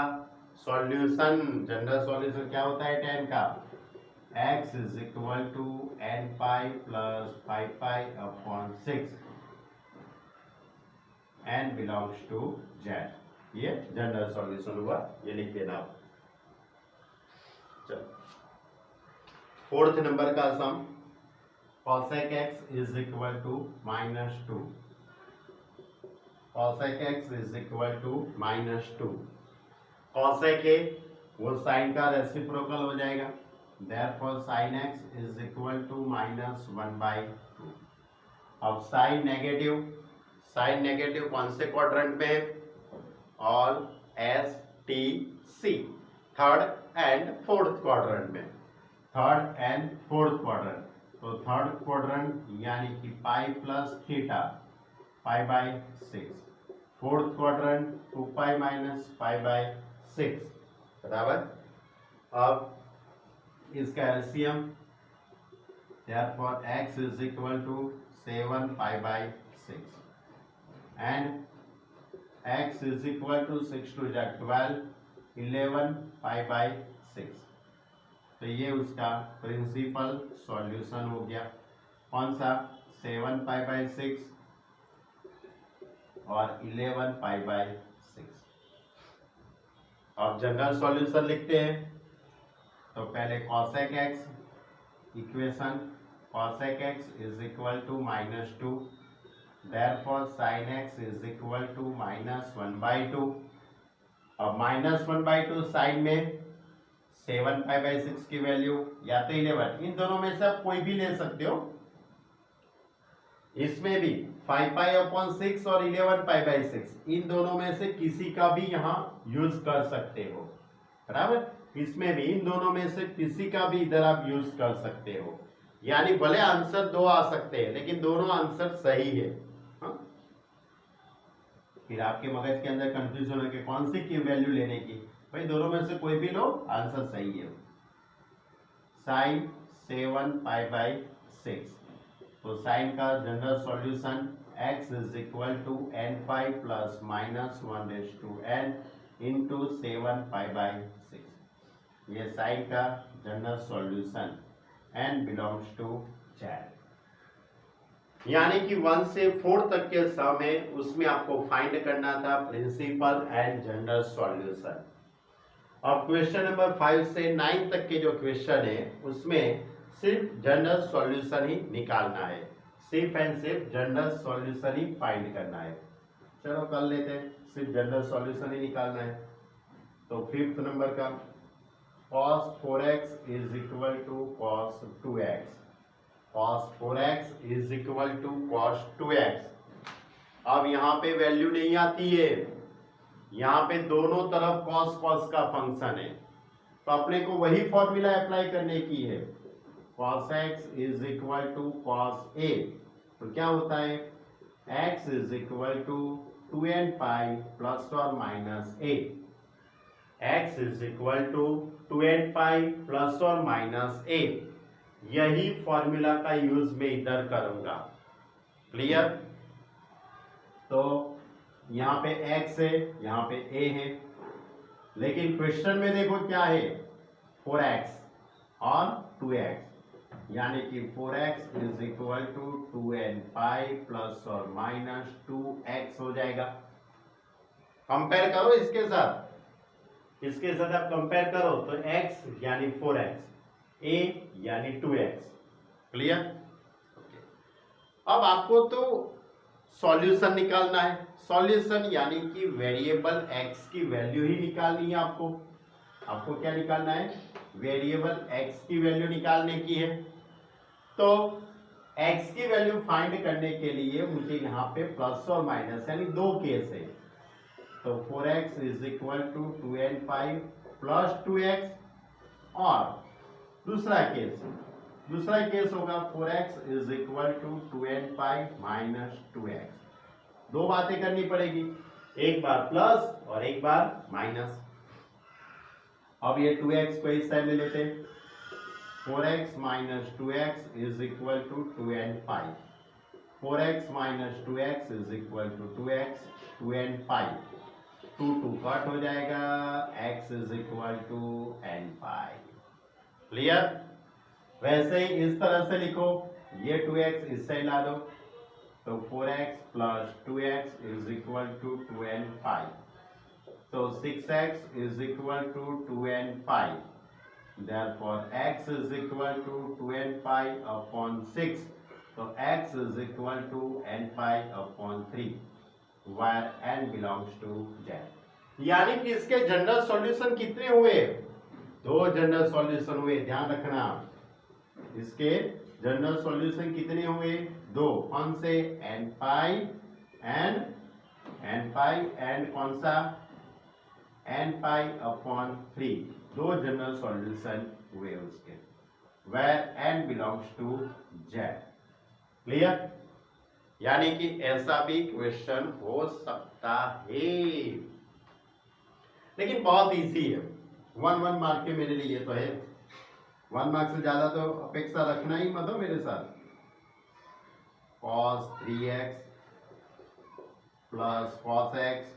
solution, general solution क्या होता है tan का? x is equal to n pi plus 5 pi upon 6 n belongs to z। ये general solution हुआ, ये लिख देना आप। चलो फोर्थ नंबर का sum cosec x is equal to minus 2, cosec x is equal to minus 2। cosec a वो sine का रेसिप्रोकल हो जाएगा, therefore sin x is equal to minus 1/2। अब साइन नेगेटिव कौन से क्वाड्रेंट में है? All S T C, third and fourth quadrant में। थर्ड एंड फोर्थ क्वाड्रेंट, तो थर्ड क्वाड्रेंट यानी कि pi plus theta pi by 6, fourth quadrant 2 pi minus pi by 6 बराबर। अब इसका LCM, therefore x is equal to 7 pi by 6 and x is equal to 6 टू 12 11 pi by 6। तो ये उसका प्रिंसिपल सॉल्यूशन हो गया। कौन सा? 7 पाई बाई 6 और 11 पाई बाई 6। अब जनरल सॉल्यूशन लिखते हैं। तो पहले cosec x equation, cosec x is equal to minus 2, therefore sin x is equal to minus 1/2। अब माइनस 1/2 साइन में 7 पाई बाई 6 की वैल्यू या तो 11, इन दोनों में से आप कोई भी ले सकते हो। इसमें भी 5 पाई अपॉन 6 और 11 पाई बाई 6, इन दोनों में से किसी का भी यहाँ यूज कर सकते हो बराबर। इसमें भी इन दोनों में से किसी का भी इधर आप यूज कर सकते हो, यानी भले आंसर 2 आ सकते हैं लेकिन दोनों आंसर सही है। हाँ? फिर आपके मगज के अंदर कंफ्यूजन है कि कौन सी की वैल्यू लेने की। भाई दोनों में से कोई भी लो, आंसर सही है। साइन 7 पाई बाई 6, तो साइन का general solution x is equal to n pi plus minus 1/n into 7 pi by 6। ये साइन का general solution n belongs to z। यानी कि 1 से 4 तक के सम है, उसमें आपको फाइंड करना था प्रिंसिपल एंड जनरल सॉल्यूशन। अब क्वेश्चन नंबर 5 से 9 तक के जो क्वेश्चन है उसमें सिर्फ जनरल सॉल्यूशन ही निकालना है, सिर्फ एंड सिर्फ जनरल सॉल्यूशन ही फाइंड करना है। चलो कर लेते हैं, सिर्फ जनरल सॉल्यूशन ही निकालना है। तो 5th नंबर का cos 4x is equal to cos 2x, cos 4x is equal to cos 2x। अब यहाँ पे वैल्यू नहीं आती है, यहाँ पे दोनों तरफ cos cos का फंक्शन है, तो अपने को वही फॉर्मूला अप्लाई करने की है। cos x is equal to cos a, तो क्या होता है? x is equal to 2n pi plus और minus a, x is equal to 2n pi plus और माइनस a। यही फॉर्मूला का यूज मैं इधर करूंगा। क्लियर? तो यहाँ पे x है, यहाँ पे a है, लेकिन क्वेश्चन में देखो क्या है? 4x और 2x। यानी कि 4x is equal to 2n pi plus और माइनस 2x हो जाएगा। कंपेयर करो इसके साथ, इसके साथ आप कंपेयर करो तो x यानी 4x, a यानी 2x। क्लियर? अब आपको तो सॉल्यूशन निकालना है। सॉल्यूशन यानी कि वेरिएबल x की वैल्यू ही निकालनी है आपको। आपको क्या निकालना है? वेरिएबल x की वैल्यू निकालने की है। तो x की वैल्यू फाइंड करने के लिए मुझे यहाँ पे प्लस और माइनस यानी दो केस है। तो 4x is equal to 2n pi plus 2x, और दूसरा केस होगा 4x is equal to 2n pi minus 2x। दो बातें करनी पड़ेगी, एक बार प्लस और एक बार माइनस। अब ये 2x को इस साइड ले लेते, 4x minus 2x is equal to 2n pi. 4x minus 2x is equal to 2x 2n pi. 2 cut हो जाएगा, x is equal to n pi. Clear? वैसे ही इस तरह से लिखो, ये 2x इस साइड ला दो, तो 4x plus 2x is equal to 2n pi. तो 6x is equal to 2n pi. Therefore, x is equal to 2n pi upon 6. So, x is equal to n pi upon 3, where n belongs to z. यानी कि इसके general solution कितने हुए? दो general solution हुए, ध्यान रखना। इसके जनरल सॉल्यूशन कितने हुए? दो। कौन से? n pi एंड कौन सा? n pi upon 3। दो जनरल सॉल्यूशन हुए उसके, where n belongs to z। Clear? यानी कि ऐसा भी क्वेश्चन हो सकता है, लेकिन बहुत इजी है। 1 मार्क के मेरे लिए तो है। 1 मार्क से ज्यादा तो अपेक्षा रखना ही मत हो मेरे साथ। cos 3x plus cos x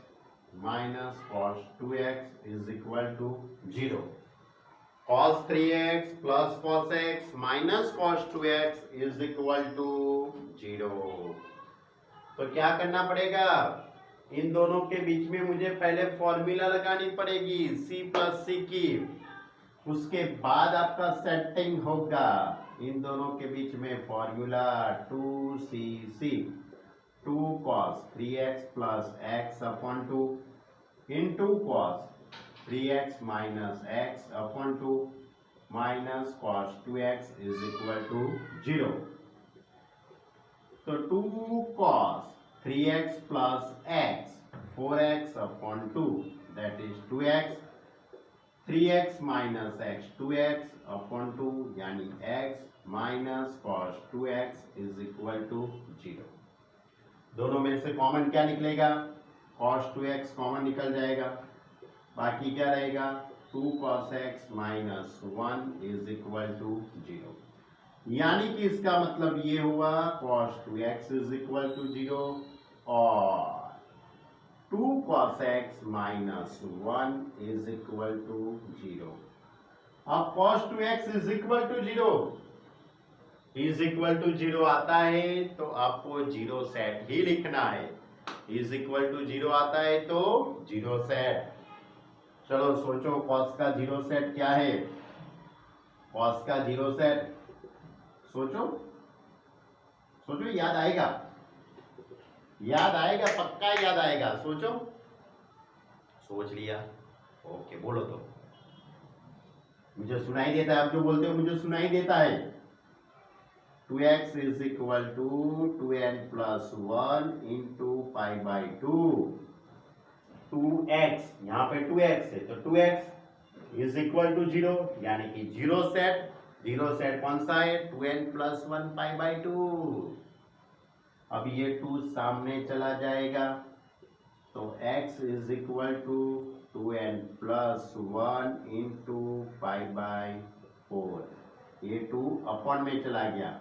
minus cos 2x is equal to 0। cos 3x plus cos x minus cos 2x is equal to 0। तो क्या करना पड़ेगा? इन दोनों के बीच में मुझे पहले फॉर्मूला लगानी पड़ेगी c प्लस सी की, उसके बाद आपका सेटिंग होगा। इन दोनों के बीच में formula 2cc 2 cos 3x plus x upon 2 into cos 3x minus x upon 2 minus cos 2x is equal to 0. So 2 cos 3x plus x 4x upon 2, that is 2x, 3x minus x 2x upon 2 यानी x minus cos 2x is equal to 0. दोनों में से common क्या निकलेगा? cos 2x common निकल जाएगा, बाकी क्या रहेगा? 2 cos x minus 1 is equal to 0। यानी कि इसका मतलब ये हुआ cos 2x is equal to 0 और 2 cos x minus 1 is equal to 0। अब cos 2x is equal to 0 is equal to 0 आता है तो आपको 0 सेट ही लिखना है। इज इक्वल टू 0 आता है तो 0 सेट। चलो सोचो cos का 0 सेट क्या है? cos का 0 सेट सोचो, याद आएगा, पक्का याद आएगा। सोचो, सोच लिया? ओके, बोलो तो। मुझे सुनाई देता है, आप जो बोलते हो मुझे सुनाई देता है। 2x is equal to 2n plus 1 into pi by 2। 2x, यहाँ पे 2x है तो 2x is equal to 0, यानी कि 0 सेट। 0 सेट कौन सा है? 2n plus 1 pi by 2। अब ये 2 सामने चला जाएगा तो x is equal to 2n plus 1 into pi by 4। ये 2 अपॉन में चला गया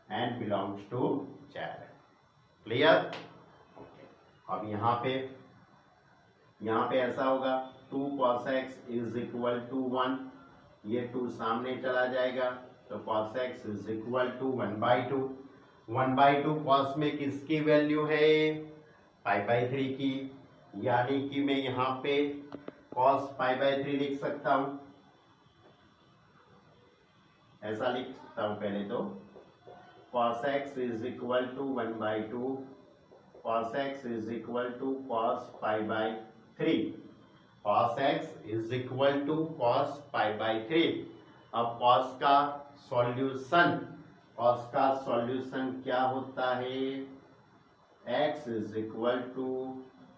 and belongs to z। Clear? Okay. अब यहाँ पे ऐसा होगा 2 cos x is equal to 1, ये 2 सामने चला जाएगा तो cos x is equal to 1/2। 1/2 cos में किसकी वैल्यू है, π/3 की, यानी कि मैं यहाँ पे cos π/3 लिख सकता हूँ। ऐसा लिख सकता हूँ पहले तो cos x is equal to 1/2, cos x is equal to cos π/3, cos x is equal to cos π/3। अब cos का सॉल्यूशन क्या होता है, x is equal to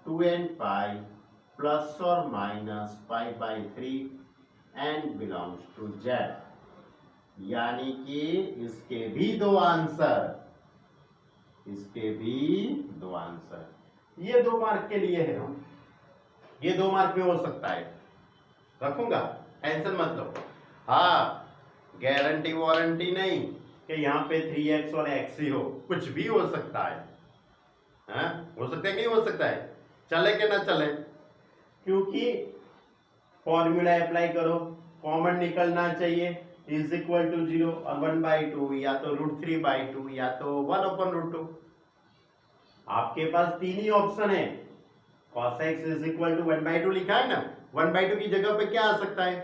2n pi plus और minus π/3 and belongs to z, यानी कि इसके भी दो आंसर, ये 2 मार्क के लिए है, ये 2 मार्क में हो सकता है, रखूंगा, टेंशन मत लो। हाँ, गारंटी वारंटी नहीं कि यहाँ पे 3x और x ही हो, कुछ भी हो सकता है। हाँ? हो सकता है, नहीं हो सकता है, चले कि ना चले, क्योंकि फॉर्मूला अप्लाई करो, कॉमन निकलना चाहिए, इज इक्वल टू 0 और 1/2 या तो √3/2 या तो 1/√2। आपके पास 3 ही ऑप्शन है। cos x is equal to 1/2 लिखा है ना, 1/2 की जगह पे क्या आ सकता है,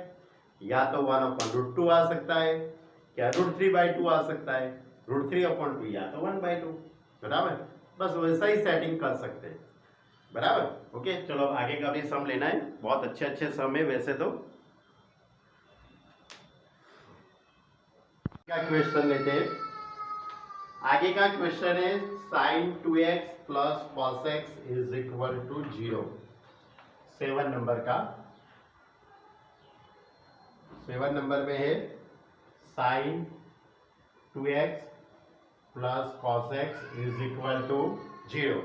या तो 1/√2 आ सकता है, क्या √3/2 आ सकता है, √3/2 या तो 1/2, बराबर। बस वैसा ही सेटिंग कर सकते हैं, बराबर। ओके, चलो अब आगे का भी सम लेना है, बहुत अच्छे अच्छे सम है वैसे तो। क्या क्वेश्चन लेते हैं, आगे का क्वेश्चन है sin 2x plus cos x is equal to 0। 7 number का, 7 नंबर में है sin 2x plus cos x is equal to 0।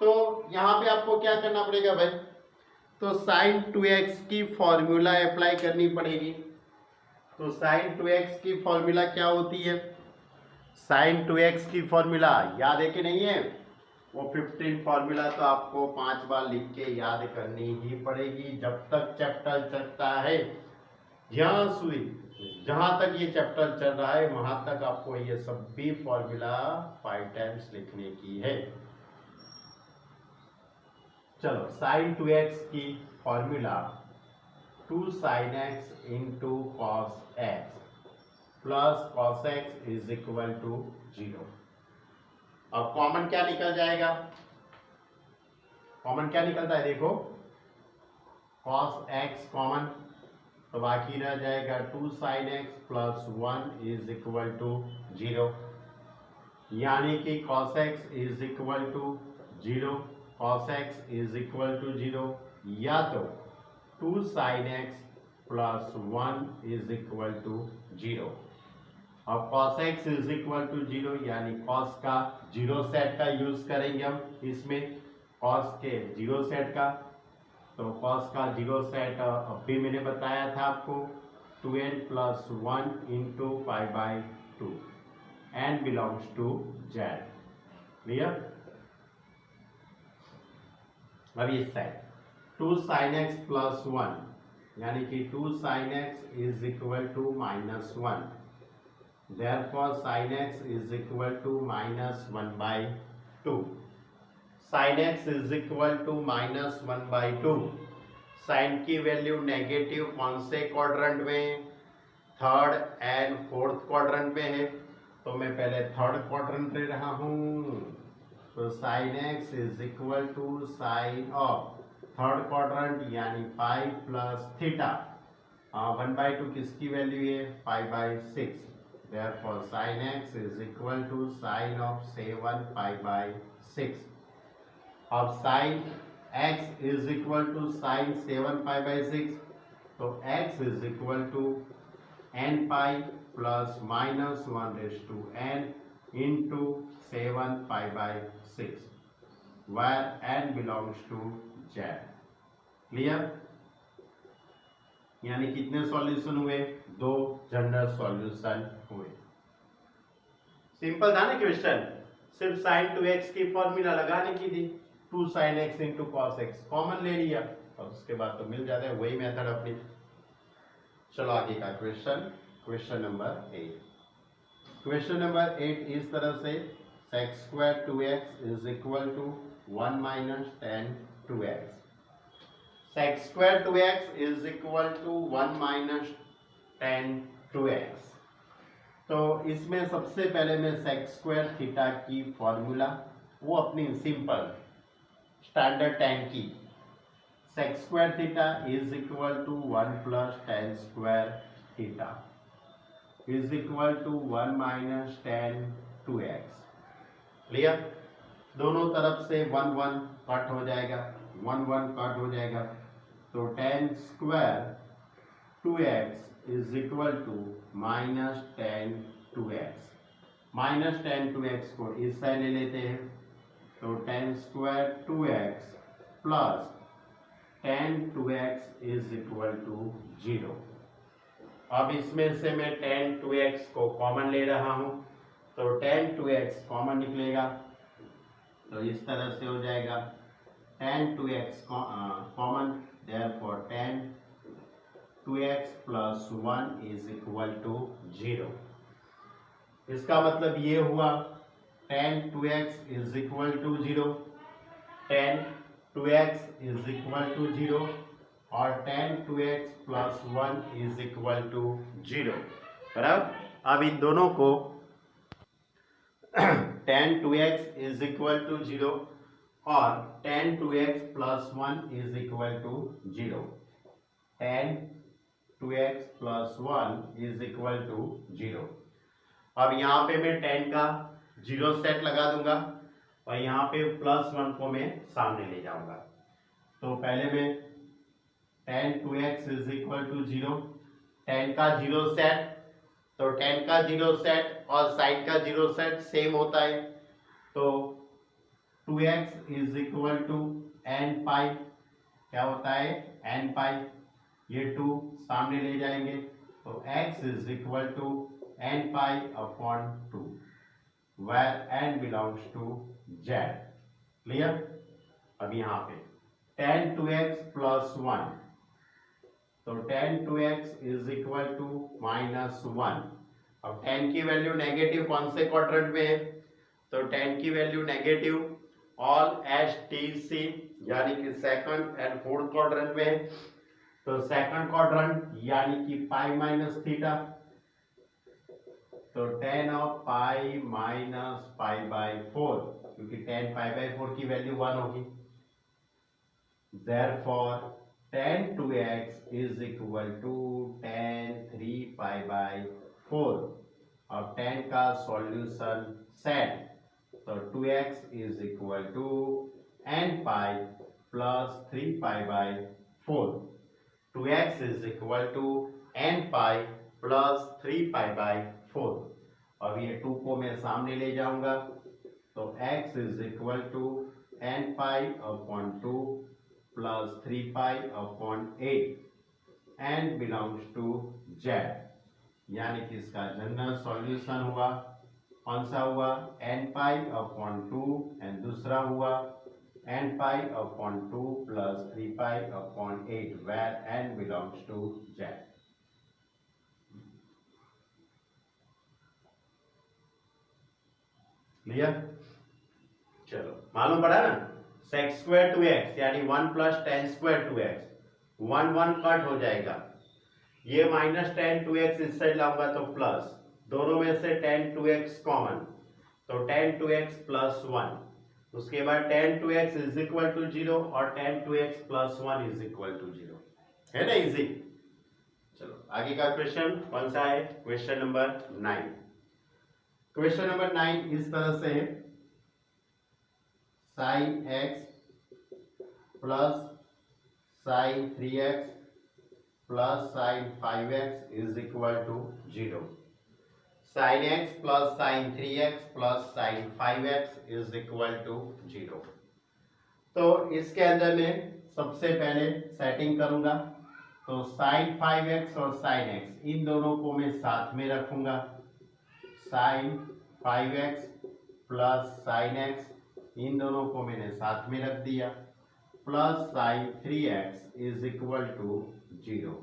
तो यहां पे आपको क्या करना पड़ेगा भाई, तो sin 2x की फॉर्मूला अप्लाई करनी पड़ेगी। तो sin 2x की फॉर्मूला क्या होती है, sin 2x की फॉर्मूला याद है कि नहीं है, वो 15 फॉर्मूला तो आपको 5 बार लिख के याद करनी ही पड़ेगी जब तक चैप्टर चलता है। जहां तक ये चैप्टर चल रहा है वहां तक आपको ये सब भी फॉर्मूला 5 टाइम्स लिखने की है। चलो, sin 2x की formula 2 sin x into cos x plus cos x is equal to 0। अब कॉमन क्या निकल जाएगा, कॉमन क्या निकलता है, देखो cos x कॉमन, तो बाकी रह जाएगा 2 sin x plus 1 is equal to 0, यानी कि cos x is equal to 0, cos x is equal to 0, या तो 2 sin x plus 1 is equal to 0। अब cos x is equal to 0 यानी cos का 0 सेट का यूज करेंगे हम इसमें, cos के 0 सेट का। तो cos का 0 सेट अभी मैंने बताया था आपको 2n plus 1 into π/2 and belongs to z, clear. अब इस साइड 2 sin x प्लस 1 यानी कि 2 sin x is equal to -1, therefore sin x is equal to -1/2। sin x is equal to -1/2। Sine की वैल्यू नेगेटिव कौन से quadrant में, 3rd and 4th quadrant में है, तो मैं पहले 3rd क्वाड्रेंट ले रहा हूँ। तो sin x is equal to sine of 3rd quadrant यानी पाई प्लस थीटा, 1/2 किसकी वैल्यू है, π/6, therefore sin x is equal to sine of 7 π/6। अब sine x is equal to sine 7 π/6, तो x is equal to n pi plus -1/n into 7 π/6 where n belongs to z, clear. यानी कितने solution हुए, 2 general solution हुए। Simple था ना question, सिर्फ sin 2x की फॉर्मूला लगाने की थी, 2 sin x into cos x common ले लिया और उसके बाद तो मिल जाता है, वही मेथड अपनी। चलो आगे का question, question number 8। Question number 8 इस तरह से sec square 2x is equal to 1 minus tan 2x। Sec square 2x is equal to 1 minus tan 2x। तो इसमें सबसे पहले मैं सेक्स स्क्वायर थीटा की फॉर्मूला वो अपनी सिंपल स्टैंडर्ड टेन की sec square theta is equal to 1 plus tan square theta is equal to 1 minus tan 2x। Clear? दोनों तरफ से 1 1 कट हो जाएगा, 1 1 कट हो जाएगा, तो tan square 2x is equal to minus tan 2x। Minus tan 2x को इस साइड ले लेते हैं, तो tan square 2x plus tan 2x is equal to 0। अब इसमें से मैं टेन 2x को कॉमन ले रहा हूं, तो टेन 2x कॉमन निकलेगा, तो इस तरह से हो जाएगा tan 2x common, therefore tan 2x plus 1 is equal to 0। इसका मतलब ये हुआ tan 2x is equal to 0, tan 2x is equal to 0 और tan 2x plus 1 is equal to 0। बराबर? अब इन दोनों को ten 2x is equal to 0 और tan 2x plus 1 is equal to 0। Tan 2x plus 1 is equal to 0। अब यहाँ पे मैं टेन का 0 सेट लगा दूंगा और यहाँ पे प्लस 1 को मैं सामने ले जाऊंगा। तो पहले मैं tan 2x is equal to 0, tan का 0 सेट, तो टेन का 0 सेट और साइन का 0 सेट सेम होता है, तो 2x is equal to n pi, क्या होता है n पाई, ये 2 सामने ले जाएंगे, तो x is equal to n pi upon 2 where n belongs to z। Clear? अब यहाँ पे टेन 2x प्लस 1, तो tan 2x is equal to minus 1। अब टेन की वैल्यू नेगेटिव कौन से क्वाड्रेंट में है, तो टेन की वैल्यू नेगेटिव ऑल STC यानी कि सेकंड एंड फोर्थ क्वाड्रेंट में है, तो सेकंड क्वाड्रेंट यानी कि पाई माइनस थीटा, तो ten of pi minus pi by 4, क्योंकि टेन पाई बाय 4 की वैल्यू 1 होगी, therefore tan 2x is equal to tan 3 pi by 4। अब tan का सॉल्यूशन सेट, तो 2x is equal to n pi plus 3 pi by 4। 2x is equal to n pi plus 3 pi by 4। अब ये 2 को मैं सामने ले जाऊंगा, तो x is equal to n pi upon 2 plus 3 pi upon 8 and belongs to z, यानी कि इसका जनरल सॉल्यूशन हुआ कौन सा हुआ n पाई अपॉन 2 एंड दूसरा हुआ n pi upon 2 plus 3 pi upon 8 where n belongs to z। Clear? चलो मालूम पड़ा ना, सेक्स स्क्वायर 2x यानी 1 plus tan square 2x, 1 1 cut हो जाएगा, ये माइनस टेन 2x इस साइड लाऊंगा तो प्लस, दोनों में से टेन 2x कॉमन, तो टेन 2x प्लस 1, उसके बाद ten 2x is equal to 0 और tan 2x plus 1 is equal to 0। है ना इजी? चलो आगे का क्वेश्चन कौन सा है? Question number 9। क्वेश्चन नंबर 9 इस तरह से है, sine x plus sine 3x plus sine 5x is equal to 0। Sine x plus sine 3x plus sine 5x is equal to 0। तो इसके अंदर मैं सबसे पहले सेटिंग करूंगा, तो साइन 5x और साइन x इन दोनों को मैं साथ में रखूंगा, sine 5x plus sine x इन दोनों को मैंने साथ में रख दिया, plus sine 3x is equal to 0।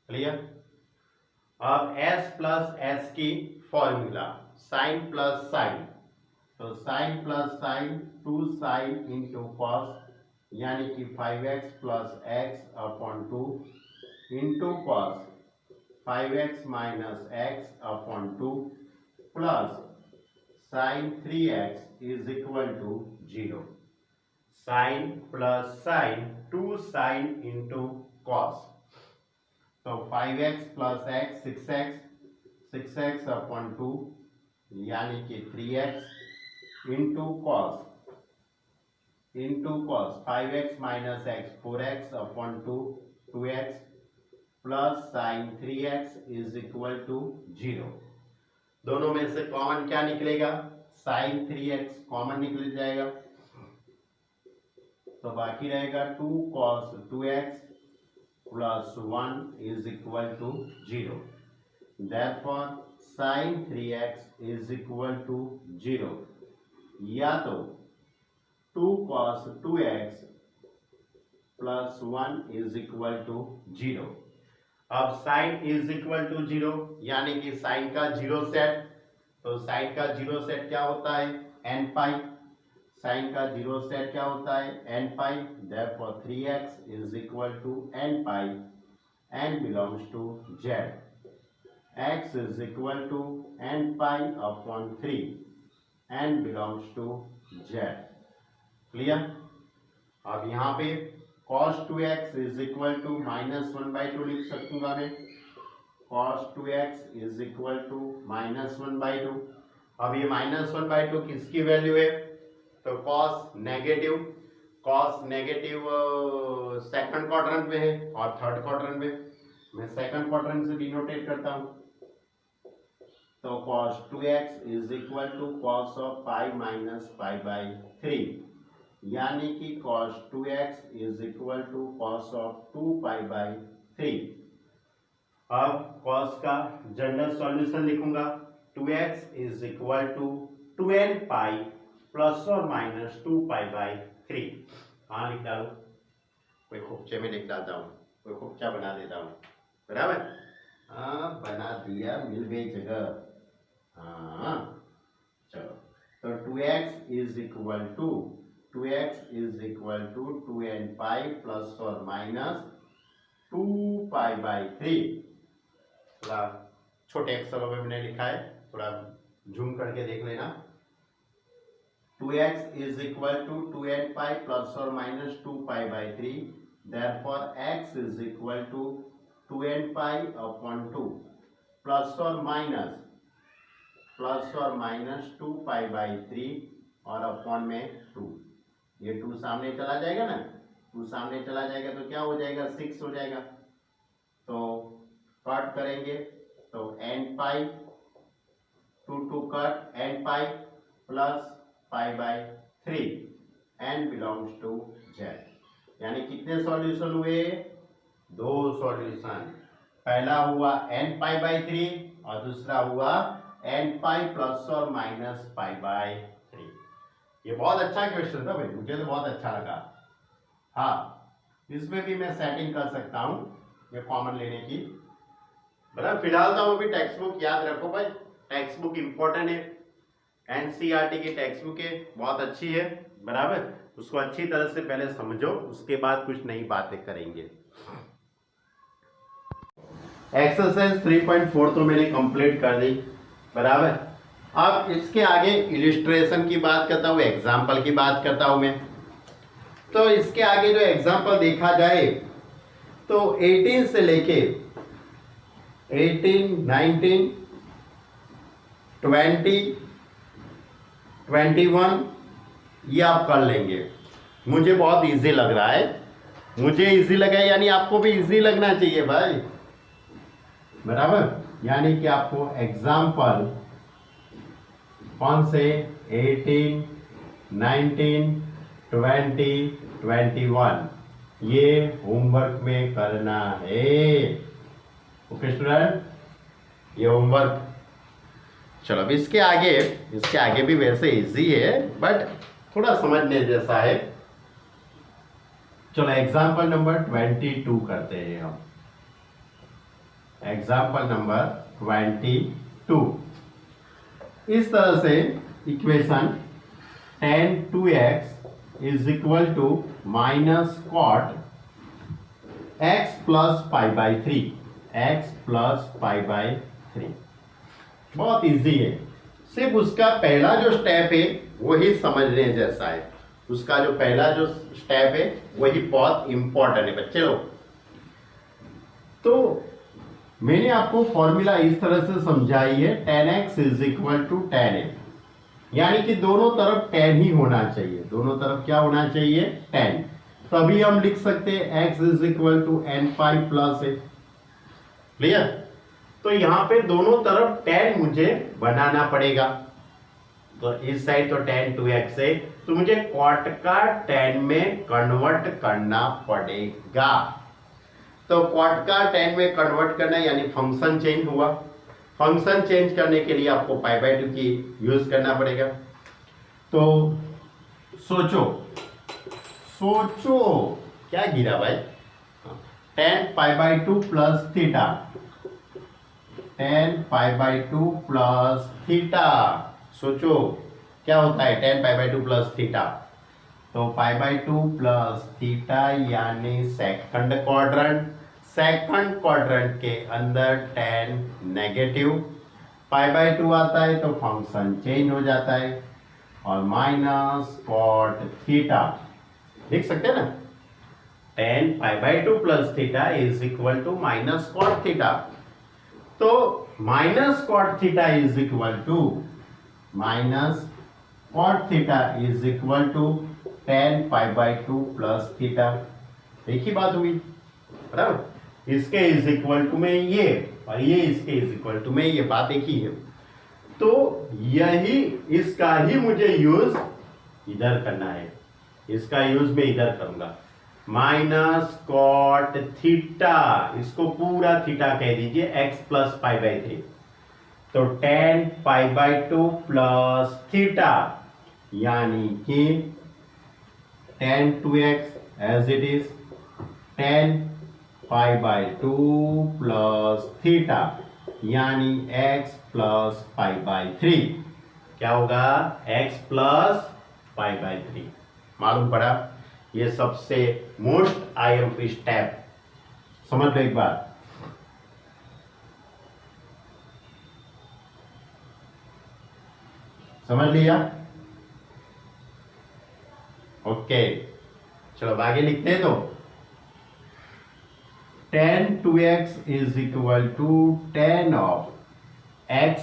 Clear? अब s प्लस एस की फॉर्मूला साइन प्लस साइन, तो sine plus sine 2 sine into cos, यानी कि 5x plus x upon 2 into cos 5x minus x upon 2 plus sine 3x is equal to 0। Sine plus sine 2 sine into cos, तो 5x plus x 6x upon 2 यानी कि 3x into cos 5x minus x 4x upon 2 2x plus sine 3x is equal to 0। दोनों में से common क्या निकलेगा? Sign 3x common निकल जाएगा, तो बाकी रहेगा 2 cos 2x plus 1 is equal to 0। Therefore sin 3x is equal to 0, या तो 2 cos 2x plus 1 is equal to 0। अब साइन इज इक्वल टू 0 यानी कि साइन का जीरो सेट, तो साइन का जीरो सेट क्या होता है? n pi. साइन का जीरो सेट क्या होता है? n pi. Therefore 3x is equal to n pi, n belongs to z। x is equal to n pi upon 3, n belongs to z। Clear? अब यहाँ पे cos 2x is equal to -1/2 लिख सकूंगा मैं। cos 2x is equal to -1/2। अब ये -1/2 किसकी value है? तो cos नेगेटिव सेकंड क्वाड्रेंट में है और थर्ड क्वाड्रेंट में। मैं सेकंड क्वाड्रेंट से डिनोटेट करता हूं, तो cos 2x is equal to cos of pi minus pi by 3, यानी कि cos 2x is equal to cos of 2 pi by 3। अब cos का जनरल सॉल्यूशन लिखूंगा, 2x is equal to 2n pi plus और minus 2 pi by 3। हाँ लिख डालू, कोई खुपचे में लिख डालता हूँ, कोई खुपचा बना देता हूँ, बराबर? हाँ बना दिया, मिल गई जगह। हाँ चलो, तो 2x is equal to 2n pi plus और माइनस 2 पाई बाई 3। थोड़ा छोटे अक्षरों में मैंने लिखा है, थोड़ा झूम करके देख लेना। 2x is equal to 2n pi plus और minus 2 pi by 3। Therefore x is equal to 2n pi upon 2 plus और माइनस 2 पाई बाई 3 और अपॉन में 2। ये 2 सामने चला जाएगा ना, 2 सामने चला जाएगा तो क्या हो जाएगा? 6 हो जाएगा। तो कट करेंगे तो n pi 2 cut n pi plus pi by 3, n belongs to z। यानी कितने सॉल्यूशन हुए? 2 सॉल्यूशन। पहला हुआ n पाई बाई 3 और दूसरा हुआ n पाई प्लस और माइनस पाई बाई 3। ये बहुत अच्छा क्वेश्चन था भाई, मुझे तो बहुत अच्छा लगा। हाँ इसमें भी मैं सेटिंग कर सकता हूँ ये कॉमन लेने की, बराबर। फिलहाल तो अभी टेक्स्ट बुक याद रखो भाई, टेक्स्ट बुक इम्पोर्टेंट है, एनसीईआरटी की टेक्स्ट बुक है, बहुत अच्छी है, बराबर। उसको अच्छी तरह से पहले समझो, उसके बाद कुछ नई बातें करेंगे। एक्सरसाइज 3.4 तो मैंने कंप्लीट कर दी, बराबर। अब इसके आगे इलिस्ट्रेशन की बात करता हूँ, एग्जाम्पल की बात करता हूँ मैं। तो इसके आगे जो एग्जाम्पल देखा जाए तो 18 से लेके 18, 19, 20, 21 ये आप कर लेंगे। मुझे बहुत इजी लग रहा है, मुझे इजी लगा है, यानी आपको भी इजी लगना चाहिए भाई, बराबर। यानी कि आपको एग्जाम्पल कौन से 18, 19, 20, 21 ये होमवर्क में करना है। ओके स्टूडेंट, ये होमवर्क। चलो अब इसके आगे भी वैसे इजी है बट थोड़ा समझने जैसा है। चलो एग्जाम्पल नंबर 22 करते हैं हम। Example number 22। इस तरह से equation tan 2x is equal to minus cot x plus pi by 3, x plus pi by 3 बहुत इजी है। सिर्फ उसका पहला जो स्टेप है वही समझने जैसा है। उसका जो पहला जो स्टेप है वही बहुत इंपॉर्टेंट है बच्चे लोग। तो मैंने आपको फॉर्मूला इस तरह से समझाई है, tan x is equal to tan a, यानी कि दोनों तरफ tan ही होना चाहिए। दोनों तरफ क्या होना चाहिए? tan। तो अभी हम लिख सकते हैं x is equal to n pi plus a। Clear? तो यहाँ पे दोनों तरफ tan मुझे बनाना पड़ेगा। तो इस साइड तो tan 2x है, तो मुझे cot का tan में कन्वर्ट करना पड़ेगा। तो cot का tan में कन्वर्ट करना यानी फंक्शन चेंज हुआ। फंक्शन चेंज करने के लिए आपको पाई बाई 2 की यूज करना पड़ेगा। तो सोचो क्या गिरा भाई? tan pi by 2 plus theta, tan pi by 2 plus theta. सोचो क्या होता है tan pi by 2 plus theta? तो पाई बाई 2 प्लस थीटा यानी सेकंड क्वाड्रेंट के अंदर tan नेगेटिव, पाई बाई 2 आता है तो फंक्शन चेंज हो जाता है और माइनस कॉट थीटा लिख सकते हैं ना। tan pi by 2 plus theta is equal to minus cot theta. तो minus cot theta is equal to tan pi by 2 plus theta. एक ही बात हुई, बराबर। इसके इज इक्वल टू में ये और ये इसके इज इक्वल टू में ये, बात एक ही है। तो यही इसका ही मुझे यूज इधर करना है। इसका यूज मैं इधर करूंगा, माइनस कॉट थीटा, इसको पूरा थीटा कह दीजिए, x प्लस पाई बाई 3। तो tan pi by 2 plus theta यानी कि tan 2x as it is, tan pi by 2 plus theta यानी x प्लस पाई बाई 3। क्या होगा? x plus pi by 3। मालूम पड़ा? ये सबसे मोस्ट आईएमपी स्टेप, समझ लो एक बार। समझ लिया? ओके, चलो आगे लिखते हैं। तो tan 2x is equal to tan of x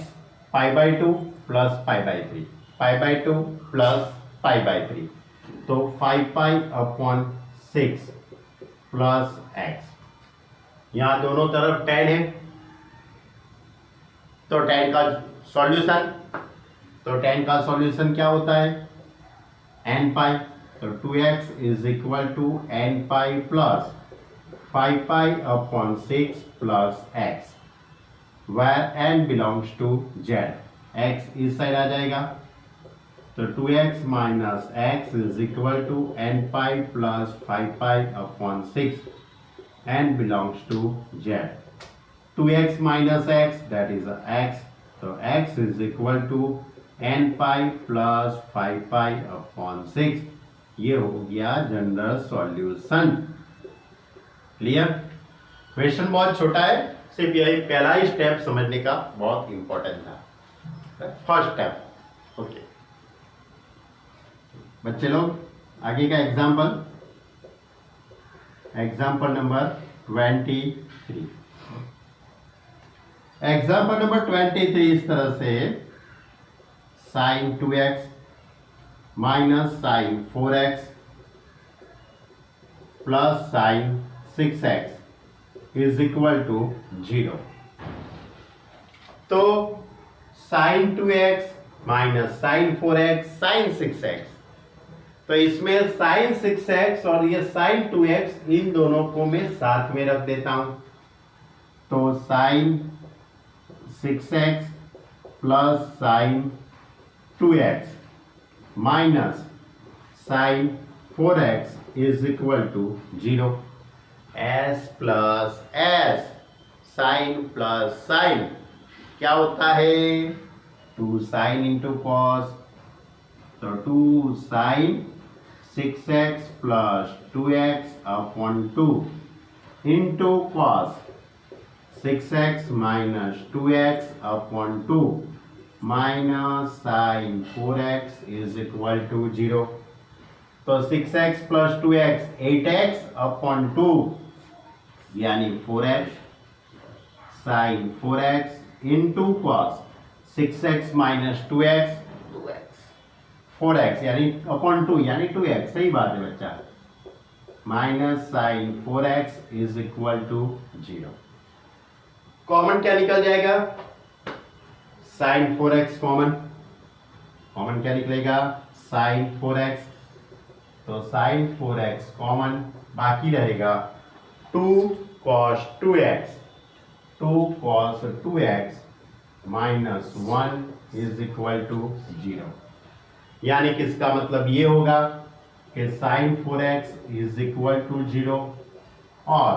pi by 2 plus pi by 3, pi by 2 plus pi by 3, तो 5 पाई अपॉन 6 प्लस x। यहां दोनों तरफ tan है, तो tan का सॉल्यूशन, क्या होता है? n pi. तो 2x is equal to n pi plus 5 pi upon 6 plus x, where n belongs to z। x इस साइड आ जाएगा, तो 2x minus x is equal to n pi plus 5 pi upon 6, n belongs to z। 2x minus x that is x, तो x is equal to n pi plus 5 pi upon 6। ये हो गया general solution. Clear? Question बहुत छोटा है, सिर्फ यही पहला ही स्टेप समझने का बहुत इंपॉर्टेंट था, फर्स्ट स्टेप। ओके बच्चे लोग, आगे का एग्जाम्पल नंबर 23। एग्जाम्पल नंबर 23 इस तरह से, sine 2x minus sine 4x plus sine 6x is equal to 0। तो sign 2x minus sine 4x sign 6x, तो इसमें साइन 6x और ये साइन 2x, इन दोनों को मैं साथ में रख देता हूं। तो sine 6x plus sine 2x minus sine 4x is equal to 0। s plus s, sine plus sine क्या होता है 2 साइन इंटू कॉस, तो 2 sine 6x plus 2x upon 2 into cos 6x minus 2x upon 2 minus sine 4x is equal to 0। तो 6x plus 2x 8x upon 2 यानी 4x sign 4x into cos 6x minus 2x 2x 4x यानी upon 2 यानी 2x, सही बात है बच्चा, minus sine 4x is equal to 0। Common क्या निकल जाएगा साइन 4x कॉमन, कॉमन क्या निकलेगा साइन 4x, तो साइन 4x कॉमन, बाकी रहेगा 2 cos 2x, 2 cos 2x minus 1 is equal to 0। यानी कि इसका मतलब ये होगा कि sign 4x is equal to 0 और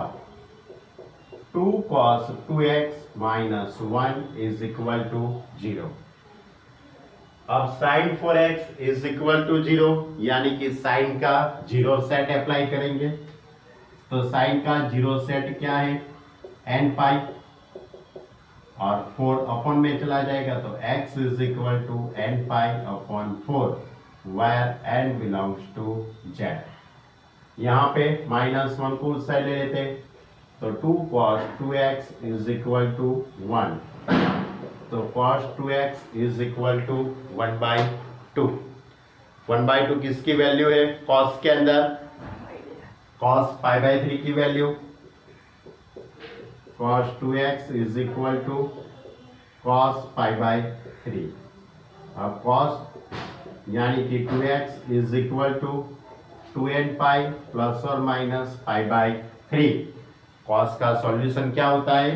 2 cos 2x minus 1 is equal to 0। अब sign 4x is equal to 0 यानी कि साइन का 0 सेट अप्लाई करेंगे, तो साइन का 0 सेट क्या है n पाई और 4 अपॉन में चला जाएगा, तो x is equal to n pi upon 4 where n belongs to z। यहाँ पे -1 को उस साइड ले लेते, तो 2 cos 2x is equal to 1, तो cos 2x is equal to 1/2। 1/2 किसकी वैल्यू है cos के अंदर, cos π/3 की value, cos 2x is equal to cos π/3। अब cos यानी कि 2x is equal to 2n pi plus और माइनस π/3। cos का सॉल्यूशन क्या होता है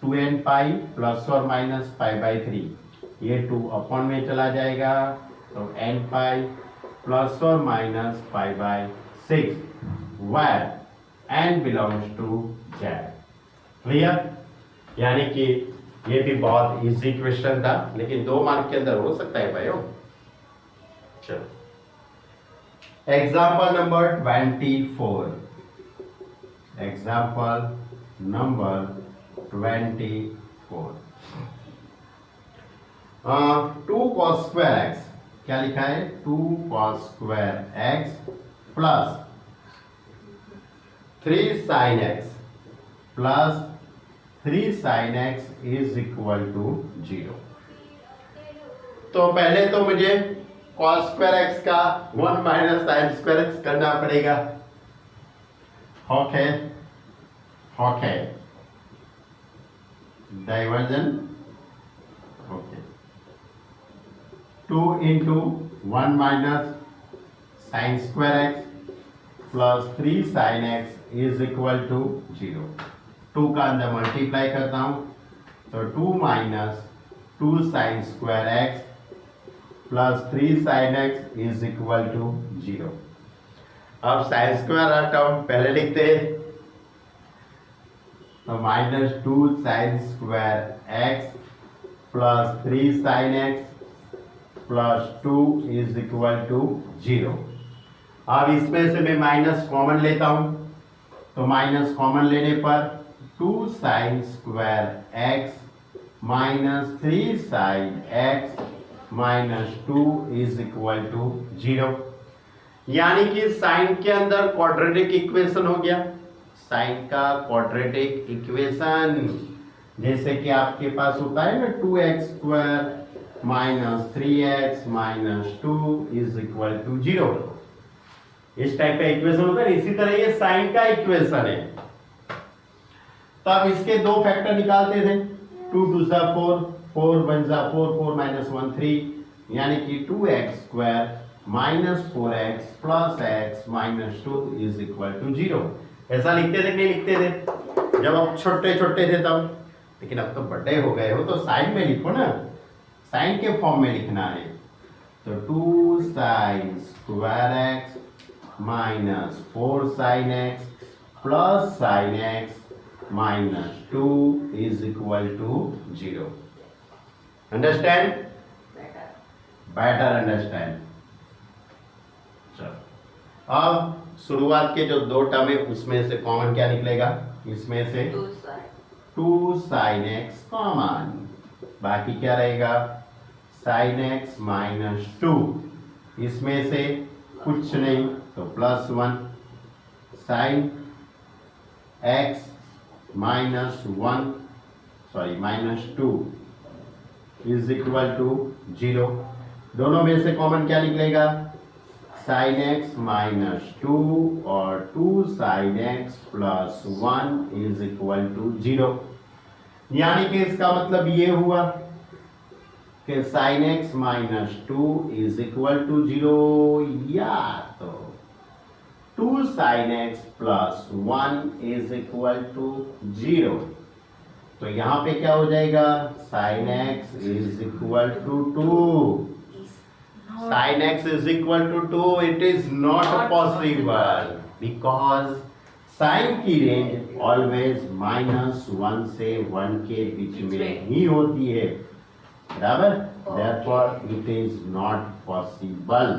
2n पाई प्लस और माइनस π/3, ये 2 अपॉन में चला जाएगा, तो n पाई प्लस और minus π/6 where n belongs to z। Clear? यानी कि ये भी बहुत इजी क्वेश्चन था, लेकिन 2 मार्क के अंदर हो सकता है भाइयों। चलो example number 24, example number 24। 2 cos square x क्या लिखा है 2 cos square x plus 3 sin x plus 3 sin x is equal to 0। तो पहले तो मुझे cos square x का 1 माइनस sin square x करना पड़ेगा। Okay okay diversion, okay 2 into 1 minus sine square x plus 3 sine x is equal to 0। 2 का अंदर multiply करता हूं, तो 2 minus 2 sine square x plus 3 sine x is equal to 0। अब sine square term पहले लिखते हैं, तो -2 sine square x plus 3 sine x plus 2 is equal to 0। अब इसमें से मैं माइनस कॉमन लेता हूं, तो माइनस कॉमन लेने पर 2 sine square x minus 3 sine x minus 2 is equal to 0। यानी कि साइन के अंदर क्वाड्रेटिक इक्वेशन हो गया, साइन का क्वाड्रेटिक इक्वेशन, जैसे कि आपके पास होता है ना 2x² minus 3x minus 2 is equal to 0, इस टाइप का इक्वेशन होता है। इसी तरह ये साइन का इक्वेशन है। तो अब इसके 2 फैक्टर निकालते थे, 2 2 जा 4, 4 1 जा 4, 4 माइनस 1 3, यानी कि 2x² minus 4x plus x minus 2 is equal to 0। ऐसा लिखते थे नहीं लिखते थे जब आप छोटे छोटे थे तब, लेकिन अब तो बड़े हो गए हो तो साइन में लिखो ना, साइन के फॉर्म में लिखना है। तो 2 sine square x minus 4 sine x plus sine x minus 2 is equal to 0. Understand? Better understand. चलो अब शुरुआत के जो दो टर्म है उसमें से कॉमन क्या निकलेगा? इसमें से 2 sin x कॉमन, बाकी क्या रहेगा? sin x माइनस 2, इसमें से कुछ नहीं तो plus 1 sin x minus 1 sorry minus 2 is equal to 0। दोनों में से कॉमन क्या निकलेगा? sin x माइनस 2 और 2 sin x plus 1 is equal to 0। यानी कि इसका मतलब ये हुआ कि sin x minus 2 is equal to 0, या तो 2 sin x plus 1 is equal to 0। तो यहाँ पे क्या हो जाएगा? sin x is equal to 2। sin x is equal to 2, it is not possible because sin की रेंज ऑलवेज माइनस 1 से 1 के बीच में ही होती है, बराबर? therefore it is not possible,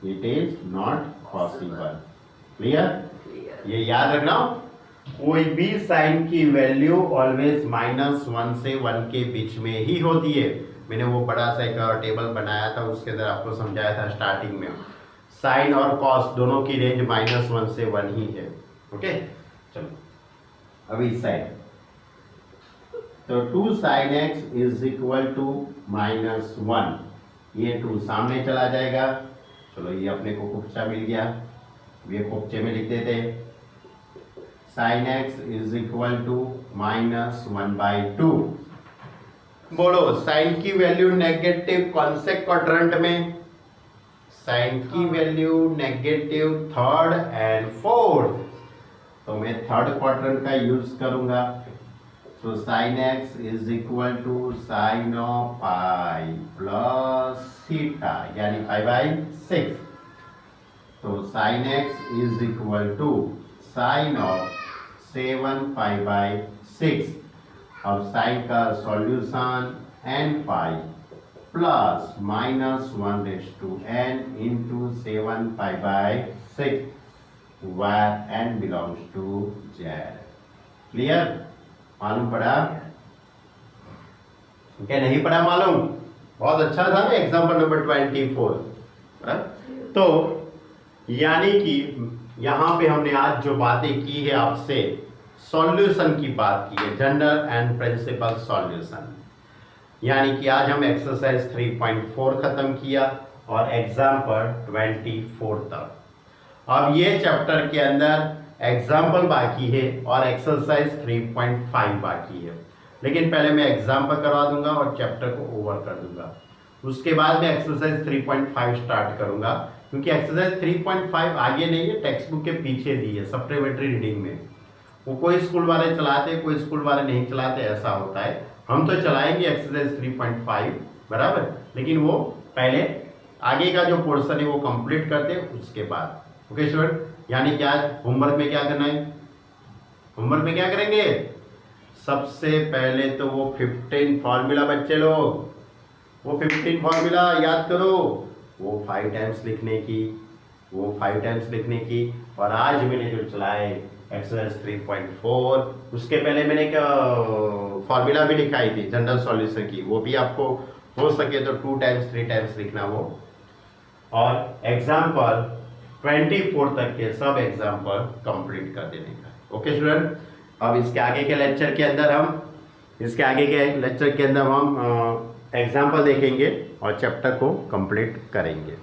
it is not possible। Clear? ये याद रखना, कोई भी साइन की वैल्यू ऑलवेज माइनस 1 से 1 के बीच में ही होती है। मैंने वो बड़ा सा एक टेबल बनाया था, उसके अंदर आपको समझाया था स्टार्टिंग में, साइन और कॉस दोनों की रेंज माइनस 1 से 1 ही है। ओके, चलो अब इस साइड तो 2 sin x is equal to minus 1, ये 2 सामने चला जाएगा। चलो ये अपने को कुप्चा मिल गया, ये कुप्चे में लिख देते sin x is equal to minus 1/2। बोलो साइन की वैल्यू नेगेटिव कौन से क्वाड्रेंट में? साइन की value negative third and fourth, तो मैं थर्ड क्वाड्रेंट का यूज करूंगा। तो sin x is equal to sine of pi plus theta यानी 5/6। तो sin x is equal to sine of 7 5/6। अब साइन का solution n pi plus minus 1/n into 7 5/6 where n belongs to z। Clear? मालूम पड़ा? क्या नहीं पड़ा मालूम? बहुत अच्छा था ना एग्जाम्पल नंबर 24। तो यानी कि यहाँ पे हमने आज जो बातें की है आपसे, सॉल्यूशन की बात की है, जनरल एंड प्रिंसिपल सॉल्यूशन। यानी कि आज हम एक्सरसाइज 3.4 खत्म किया और एग्जाम्पल 24 तक। अब ये चैप्टर के अंदर एग्जाम्पल बाकी है और एक्सरसाइज 3.5 बाकी है, लेकिन पहले मैं एग्जाम्पल करवा दूंगा और चैप्टर को ओवर कर दूंगा। उसके बाद मैं एक्सरसाइज 3.5 स्टार्ट करूंगा, क्योंकि एक्सरसाइज 3.5 आगे नहीं है, टेक्स्ट बुक के पीछे दी है सप्लीमेंट्री रीडिंग में। वो कोई स्कूल वाले चलाते, कोई स्कूल वाले नहीं चलाते, ऐसा होता है। हम तो चलाएंगे एक्सरसाइज 3.5 बराबर, लेकिन वो पहले आगे का जो पोर्शन है वो कंप्लीट करते हैं उसके बाद। ओके स्टूडेंट, यानी क्या होमवर्क में क्या करना है? होमवर्क में क्या करेंगे? सबसे पहले तो वो 15 फॉर्मूला बच्चे लोग, वो 15 फॉर्मूला याद करो, वो 5 टाइम्स लिखने की, वो 5 टाइम्स लिखने की। और आज मैंने जो चलाए एक्सरसाइज 3.4, उसके पहले मैंने क्या फॉर्मूला भी लिखाई थी जनरल सॉल्यूशन की, वो भी आपको हो सके तो 2 टाइम्स 3 टाइम्स लिखना वो। और एग्जाम्पल 24 तक के सब एग्जाम्पल कंप्लीट कर देने का। ओके स्टूडेंट, अब इसके आगे के लेक्चर के अंदर हम एग्जाम्पल देखेंगे और चैप्टर को कंप्लीट करेंगे।